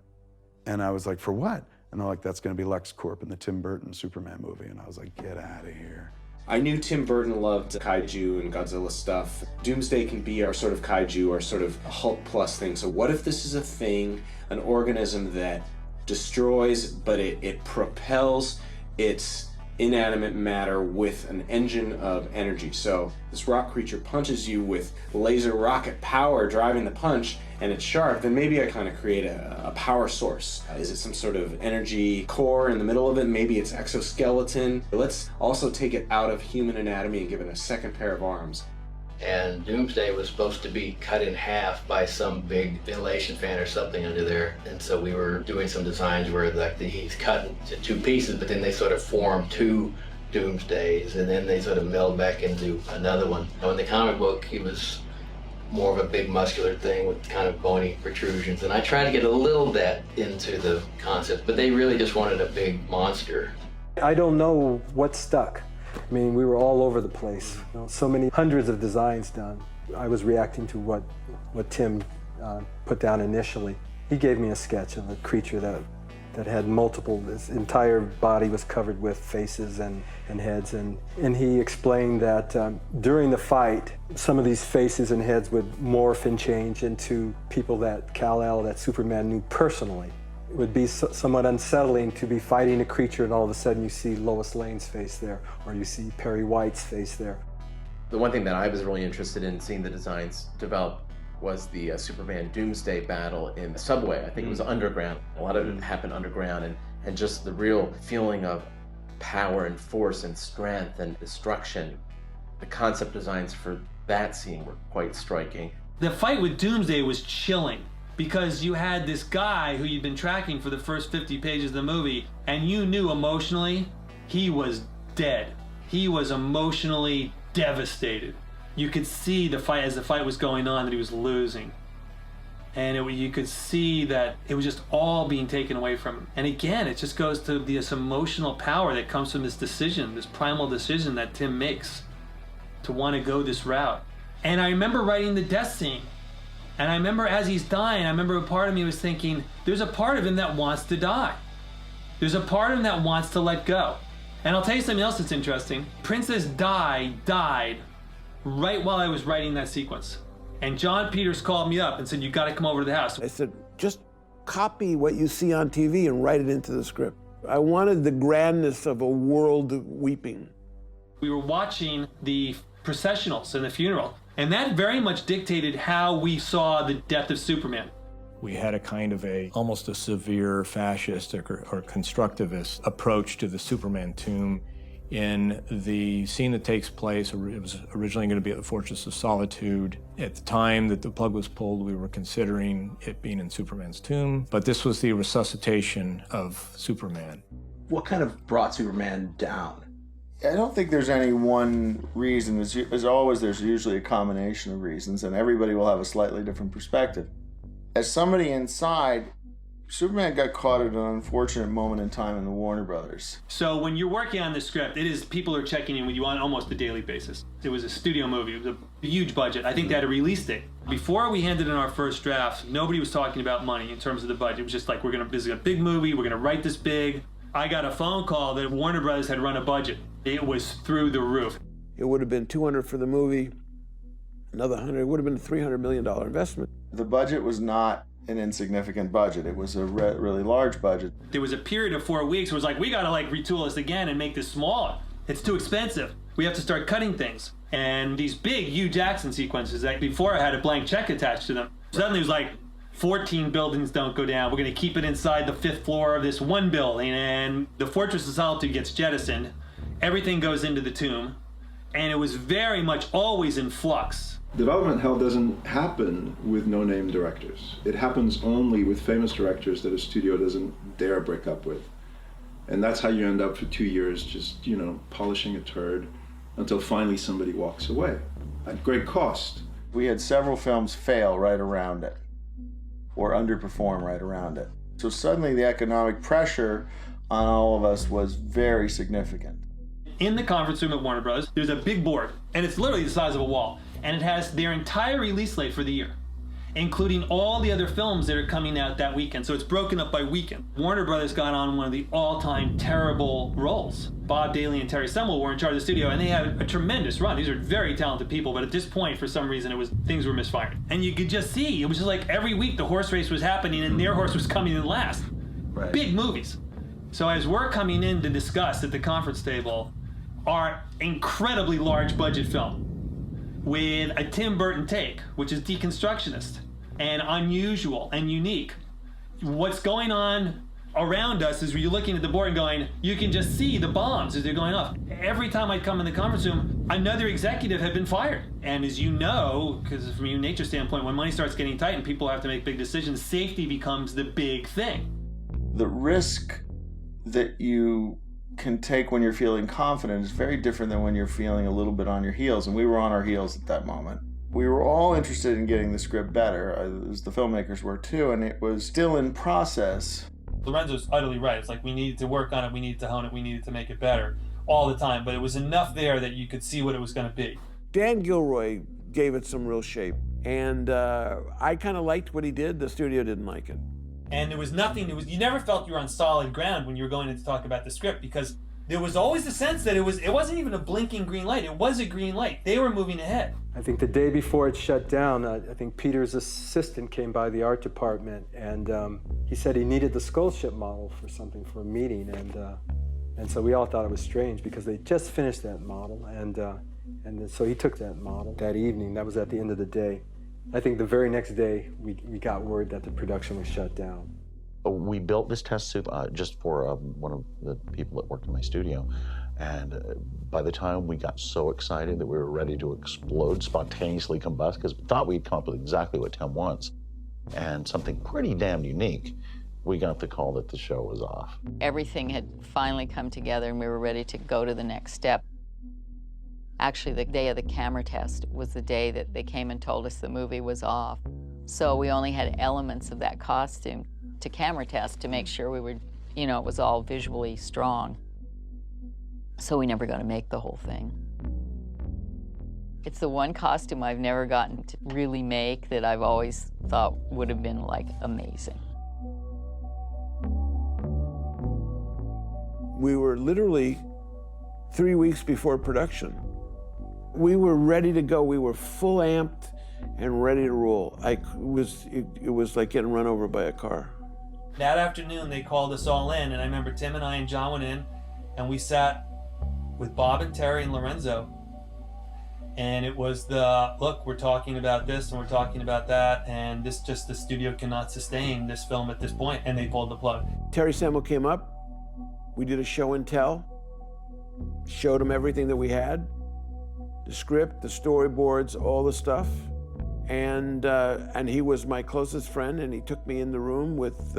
And I was like, for what? And they're like, that's gonna be LexCorp in the Tim Burton Superman movie. And I was like, get out of here. I knew Tim Burton loved kaiju and Godzilla stuff. Doomsday can be our sort of kaiju, our sort of Hulk plus thing. So what if this is a thing, an organism that destroys, but it propels its inanimate matter with an engine of energy. So this rock creature punches you with laser rocket power driving the punch, and it's sharp, then maybe I kind of create a power source. Is it some sort of energy core in the middle of it? Maybe it's exoskeleton. Let's also take it out of human anatomy and give it a second pair of arms. And Doomsday was supposed to be cut in half by some big ventilation fan or something under there. And so we were doing some designs where like he's cut into two pieces, but then they sort of form two Doomsdays, and then they sort of meld back into another one. Now, in the comic book, he was more of a big muscular thing with kind of bony protrusions. And I tried to get a little of that into the concept, but they really just wanted a big monster. I don't know what stuck. I mean, we were all over the place. You know, so many hundreds of designs done. I was reacting to what Tim put down initially. He gave me a sketch of a creature that had multiple, his entire body was covered with faces and heads. And he explained that during the fight, some of these faces and heads would morph and change into people that Kal-El, that Superman, knew personally. It would be somewhat unsettling to be fighting a creature and all of a sudden you see Lois Lane's face there, or you see Perry White's face there. The one thing that I was really interested in seeing the designs develop was the Superman Doomsday battle in the subway. I think it was underground. A lot of it happened underground, and just the real feeling of power and force and strength and destruction. The concept designs for that scene were quite striking. The fight with Doomsday was chilling, because you had this guy who you'd been tracking for the first 50 pages of the movie, and you knew emotionally he was dead. he was emotionally devastated. You could see the fight, as the fight was going on, that he was losing. And you could see that it was just all being taken away from him. And again, it just goes to this emotional power that comes from this decision, this primal decision that Tim makes to want to go this route. And I remember writing the death scene. And I remember as he's dying, I remember a part of me was thinking, there's a part of him that wants to die. There's a part of him that wants to let go. And I'll tell you something else that's interesting. Princess Di died right while I was writing that sequence. And Jon Peters called me up and said, you got to come over to the house. I said, just copy what you see on TV and write it into the script. I wanted the grandness of a world weeping. We were watching the processionals and the funeral, and that very much dictated how we saw the death of Superman. We had a kind of almost a severe fascist or constructivist approach to the Superman tomb. In the scene that takes place, it was originally going to be at the Fortress of Solitude. At the time that the plug was pulled, we were considering it being in Superman's tomb, but this was the resuscitation of Superman. What kind of brought Superman down? I don't think there's any one reason. As always, there's usually a combination of reasons, and everybody will have a slightly different perspective. As somebody inside, Superman got caught at an unfortunate moment in time in the Warner Brothers. So when you're working on the script, people are checking in with you on almost a daily basis. It was a studio movie. It was a huge budget. I think they had a release date. Before we handed in our first draft, nobody was talking about money in terms of the budget. It was just like, this is a big movie. We're going to write this big. I got a phone call that Warner Brothers had run a budget. It was through the roof. It would have been $200 for the movie, another $100. It would have been a $300 million investment. The budget was not an insignificant budget. It was a really large budget. There was a period of 4 weeks where it was like, we gotta retool this again and make this smaller. It's too expensive. We have to start cutting things. And these big Hugh Jackson sequences that before I had a blank check attached to them, suddenly it was like 14 buildings don't go down. We're gonna keep it inside the 5th floor of this one building, and the Fortress of Solitude gets jettisoned. Everything goes into the tomb, and it was very much always in flux. Development hell doesn't happen with no-name directors. It happens only with famous directors that a studio doesn't dare break up with. And that's how you end up for 2 years just, polishing a turd until finally somebody walks away at great cost. We had several films fail right around it, or underperform right around it. So suddenly the economic pressure on all of us was very significant. In the conference room at Warner Bros., there's a big board, and it's literally the size of a wall. And it has their entire release slate for the year, including all the other films that are coming out that weekend. So it's broken up by weekend. Warner Brothers got on one of the all-time terrible roles. Bob Daly and Terry Semel were in charge of the studio, and they had a tremendous run. These are very talented people, but at this point, for some reason, things were misfiring. And you could just see, it was just like every week the horse race was happening, and their horse was coming in last. Right. Big movies. So as we're coming in to discuss at the conference table our incredibly large budget film, with a Tim Burton take, which is deconstructionist and unusual and unique. What's going on around us is you're looking at the board and going, you can just see the bombs as they're going off. Every time I'd come in the conference room, another executive had been fired. And as you know, because from a human nature standpoint, when money starts getting tight and people have to make big decisions, safety becomes the big thing. The risk that you can take when you're feeling confident is very different than when you're feeling a little bit on your heels, and we were on our heels at that moment. We were all interested in getting the script better, as the filmmakers were too, and it was still in process. Lorenzo's utterly right. It's like we needed to work on it, we needed to hone it, we needed to make it better all the time, but it was enough there that you could see what it was going to be. Dan Gilroy gave it some real shape, and I kind of liked what he did. The studio didn't like it. And there was nothing, you never felt you were on solid ground when you were going in to talk about the script, because there was always the sense that it wasn't even a blinking green light. It was a green light. They were moving ahead. I think the day before it shut down, I think Peter's assistant came by the art department, and he said he needed the skull ship model for something, for a meeting, and so we all thought it was strange because they just finished that model, and so he took that model that evening. That was at the end of the day. I think the very next day, we got word that the production was shut down. We built this test suit just for one of the people that worked in my studio. And by the time we got so excited that we were ready to explode, spontaneously combust, because we thought we'd come up with exactly what Tim wants, and something pretty damn unique, we got the call that the show was off. Everything had finally come together, and we were ready to go to the next step. Actually, the day of the camera test was the day that they came and told us the movie was off. So we only had elements of that costume to camera test to make sure we were, you know, it was all visually strong. So we never got to make the whole thing. It's the one costume I've never gotten to really make that I've always thought would have been, like, amazing. We were literally 3 weeks before production. We were ready to go. We were full amped and ready to roll. It was like getting run over by a car. That afternoon, they called us all in, and I remember Tim and I and John went in, and we sat with Bob and Terry and Lorenzo. And it was look, we're talking about this and we're talking about that, and the studio cannot sustain this film at this point, and they pulled the plug. Terry Samuel came up, we did a show and tell, showed him everything that we had, the script, the storyboards, all the stuff, and he was my closest friend, and he took me in the room with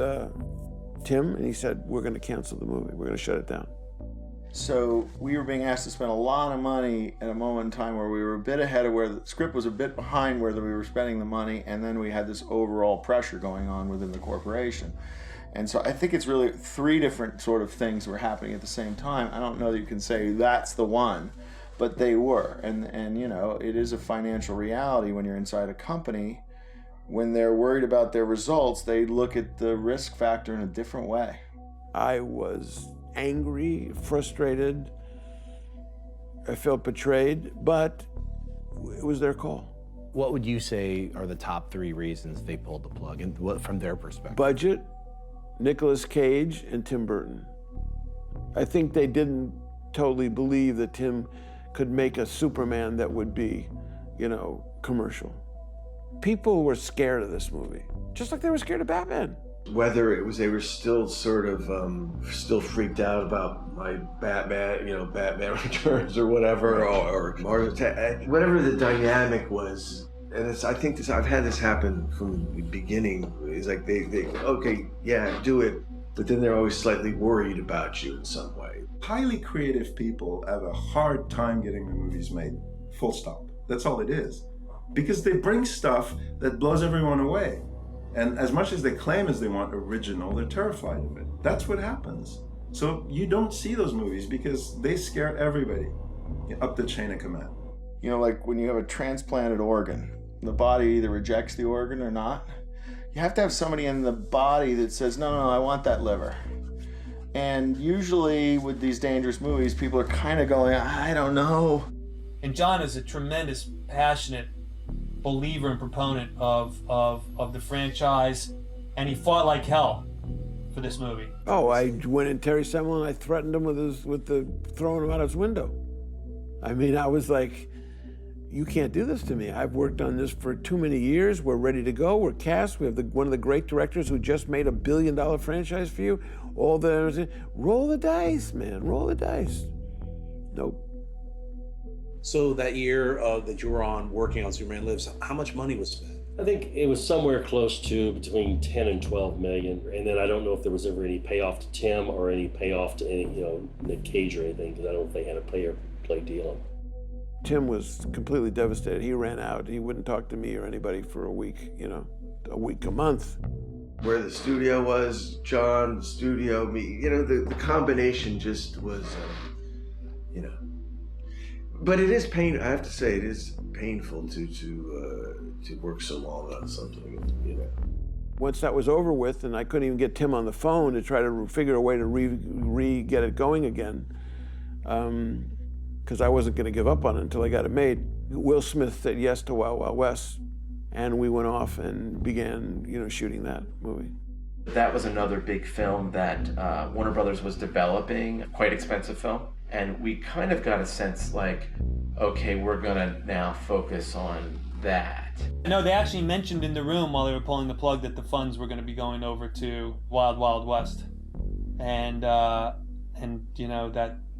Tim, and he said, we're gonna cancel the movie, we're gonna shut it down. So we were being asked to spend a lot of money at a moment in time where we were a bit ahead of where the script was a bit behind where we were spending the money, and then we had this overall pressure going on within the corporation. And so I think it's really 3 different sort of things were happening at the same time. I don't know that you can say that's the one, but they were. And you know, it is a financial reality when you're inside a company. When they're worried about their results, they look at the risk factor in a different way. I was angry, frustrated. I felt betrayed, but it was their call. What would you say are the top 3 reasons they pulled the plug, and what from their perspective? Budget, Nicolas Cage, and Tim Burton. I think they didn't totally believe that Tim could make a Superman that would be, you know, commercial. People were scared of this movie, just like they were scared of Batman. Whether it was they were still sort of still freaked out about my Batman, you know, Batman Returns or whatever, or Mars Attack, whatever the dynamic was. And I think I've had this happen from the beginning. It's like they okay, yeah, do it, but then they're always slightly worried about you in some way. Highly creative people have a hard time getting the movies made, full stop. That's all it is. Because they bring stuff that blows everyone away. And as much as they claim as they want original, they're terrified of it. That's what happens. So you don't see those movies because they scare everybody up the chain of command. You know, like when you have a transplanted organ, the body either rejects the organ or not. You have to have somebody in the body that says, no, I want that liver. And usually with these dangerous movies, people are kind of going, I don't know. And John is a tremendous, passionate believer and proponent of the franchise, and he fought like hell for this movie. Oh, I went in Terry Samuel and I threatened him with throwing him out his window. I mean, I was like, you can't do this to me. I've worked on this for too many years. We're ready to go. We're cast. We have one of the great directors who just made $1 billion franchise for you. Roll the dice, man. Roll the dice. Nope. So that year that you were on working on Superman Lives, how much money was spent? I think it was somewhere close to between 10 and 12 million. And then I don't know if there was ever any payoff to Tim or any payoff to any, Nick Cage or anything, because I don't know if they had a play deal. Tim was completely devastated. He ran out. He wouldn't talk to me or anybody for a week, a month. Where the studio was, John, the studio, me, the combination just was, But it is pain. I have to say, it is painful to work so long on something. Once that was over with, and I couldn't even get Tim on the phone to try to figure a way to get it going again, because I wasn't going to give up on it until I got it made. Will Smith said yes to Wild Wild West, and we went off and began, shooting that movie. That was another big film that Warner Brothers was developing, a quite expensive film. And we kind of got a sense like, okay, we're gonna now focus on that. No, they actually mentioned in the room while they were pulling the plug that the funds were gonna be going over to Wild Wild West. And that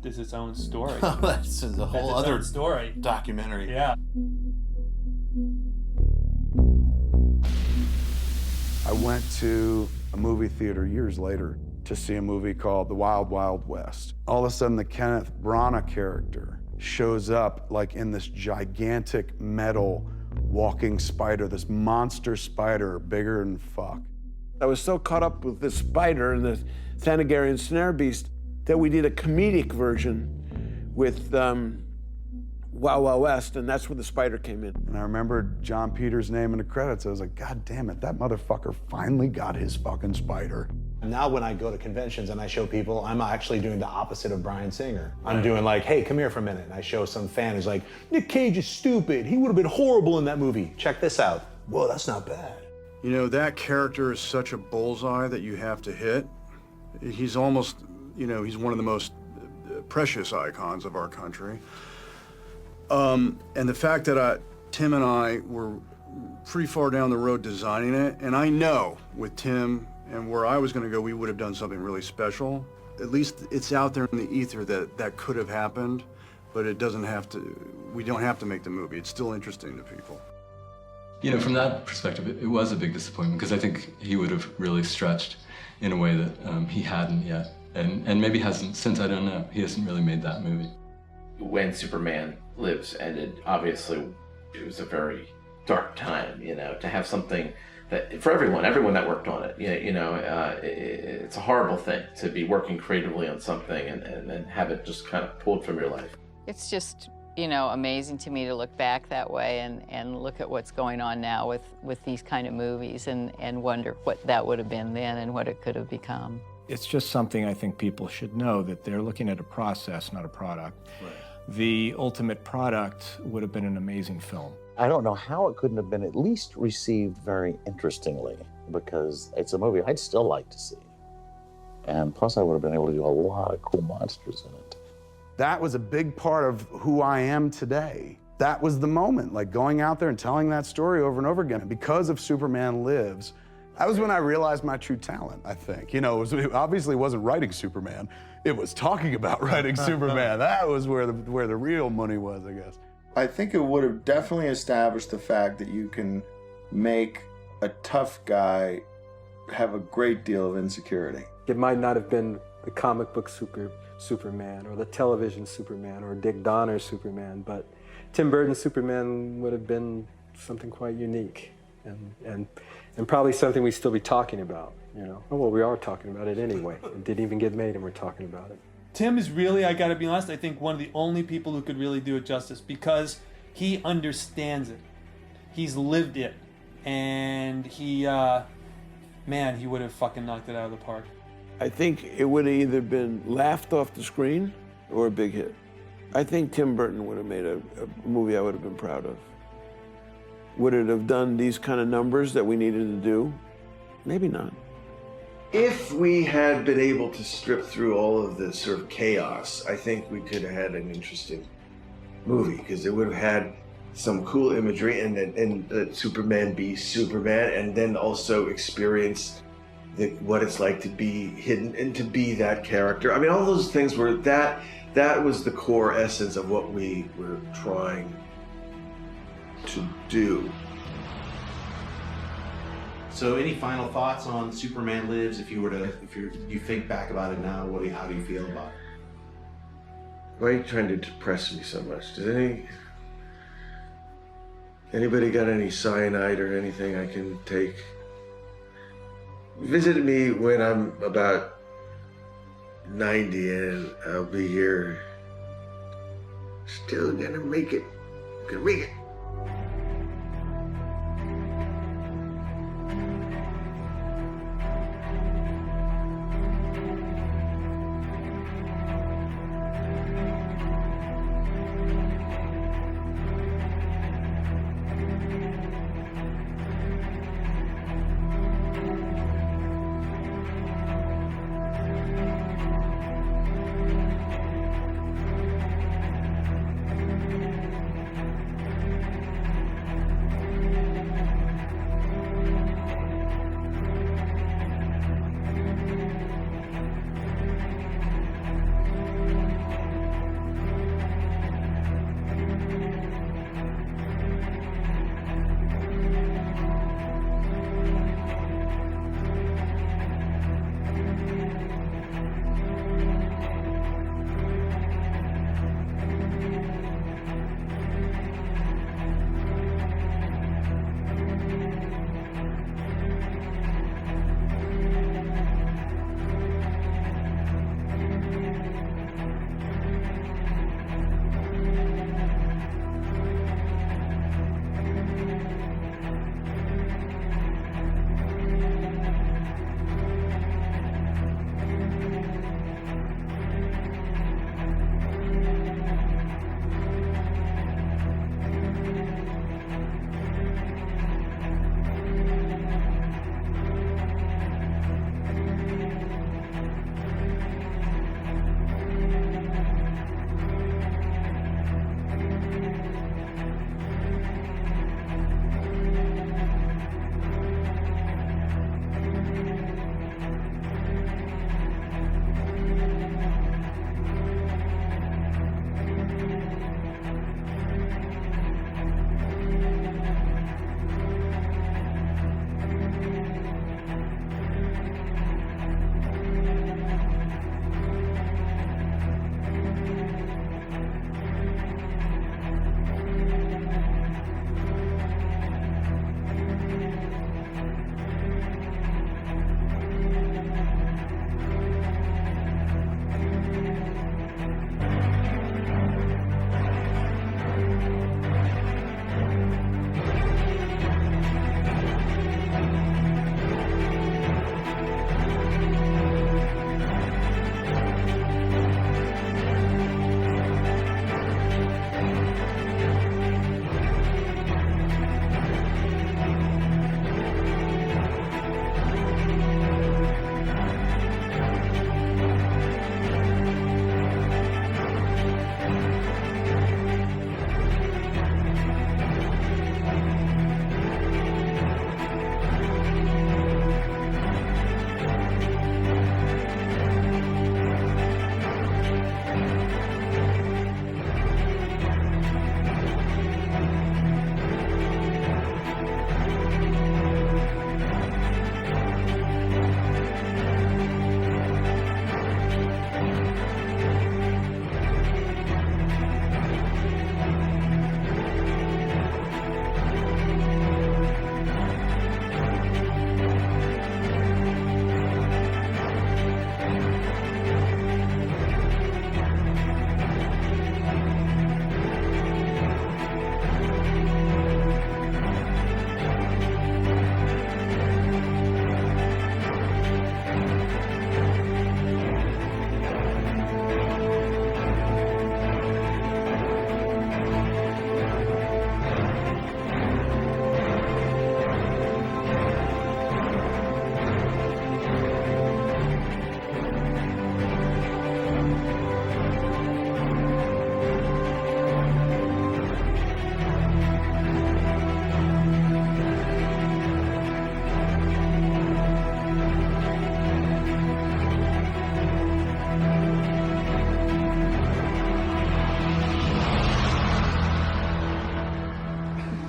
is its own story. That's a whole other story. Documentary. Yeah. I went to a movie theater years later to see a movie called The Wild Wild West. All of a sudden, the Kenneth Branagh character shows up like in this gigantic metal walking spider, this monster spider, bigger than fuck. I was so caught up with this spider and the Thanagarian snare beast that we did a comedic version with Wow Wow West, and that's where the spider came in. And I remember Jon Peters' name in the credits. I was like, God damn it, that motherfucker finally got his fucking spider. Now when I go to conventions and I show people, I'm actually doing the opposite of Bryan Singer. I'm doing like, hey, come here for a minute. And I show some fan who's like, Nick Cage is stupid. He would have been horrible in that movie. Check this out. Whoa, that's not bad. You know, that character is such a bullseye that you have to hit. He's almost, you know, he's one of the most precious icons of our country. And the fact that Tim and I were pretty far down the road designing it, and I know with Tim and where I was going to go, we would have done something really special. At least it's out there in the ether that that could have happened, but it doesn't have to, we don't have to make the movie. It's still interesting to people. You know, from that perspective, it was a big disappointment because I think he would have really stretched in a way that he hadn't yet. And maybe hasn't since, I don't know. He hasn't really made that movie. When Superman Lives ended, obviously it was a very dark time, you know, to have something that, for everyone that worked on it, it's a horrible thing to be working creatively on something and then have it just kind of pulled from your life. It's just, you know, amazing to me to look back that way and look at what's going on now with these kind of movies and wonder what that would have been then and what it could have become. It's just something I think people should know, that they're looking at a process, not a product. Right. The ultimate product would have been an amazing film. I don't know how it couldn't have been at least received very interestingly, because it's a movie I'd still like to see. And plus I would have been able to do a lot of cool monsters in it. That was a big part of who I am today. That was the moment, like going out there and telling that story over and over again. Because of Superman Lives, that was when I realized my true talent, I think. You know, it obviously wasn't writing Superman. It was talking about writing Superman. That was where the real money was, I guess. I think it would have definitely established the fact that you can make a tough guy have a great deal of insecurity. It might not have been the comic book Superman or the television Superman or Dick Donner's Superman, but Tim Burton's Superman would have been something quite unique and probably something we'd still be talking about, you know. Well, we are talking about it anyway. It didn't even get made and we're talking about it. Tim is really, I gotta be honest, I think one of the only people who could really do it justice because he understands it. He's lived it. And he would have fucking knocked it out of the park. I think it would have either been laughed off the screen or a big hit. I think Tim Burton would have made a movie I would have been proud of. Would it have done these kind of numbers that we needed to do? Maybe not. If we had been able to strip through all of the sort of chaos, I think we could have had an interesting movie because it would have had some cool imagery and Superman be Superman, and then also experience what it's like to be hidden and to be that character. I mean, all those things were that was the core essence of what we were trying to do. So any final thoughts on Superman Lives? If you think back about it now, how do you feel about it? Why are you trying to depress me so much? Does anybody got any cyanide or anything I can take? Visit me when I'm about 90 and I'll be here. Still gonna make it. Gonna make it.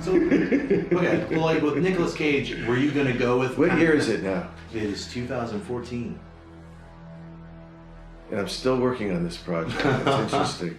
Okay, well, like with Nicolas Cage, were you going to go with... What year is it now? It is 2014. And I'm still working on this project. It's interesting.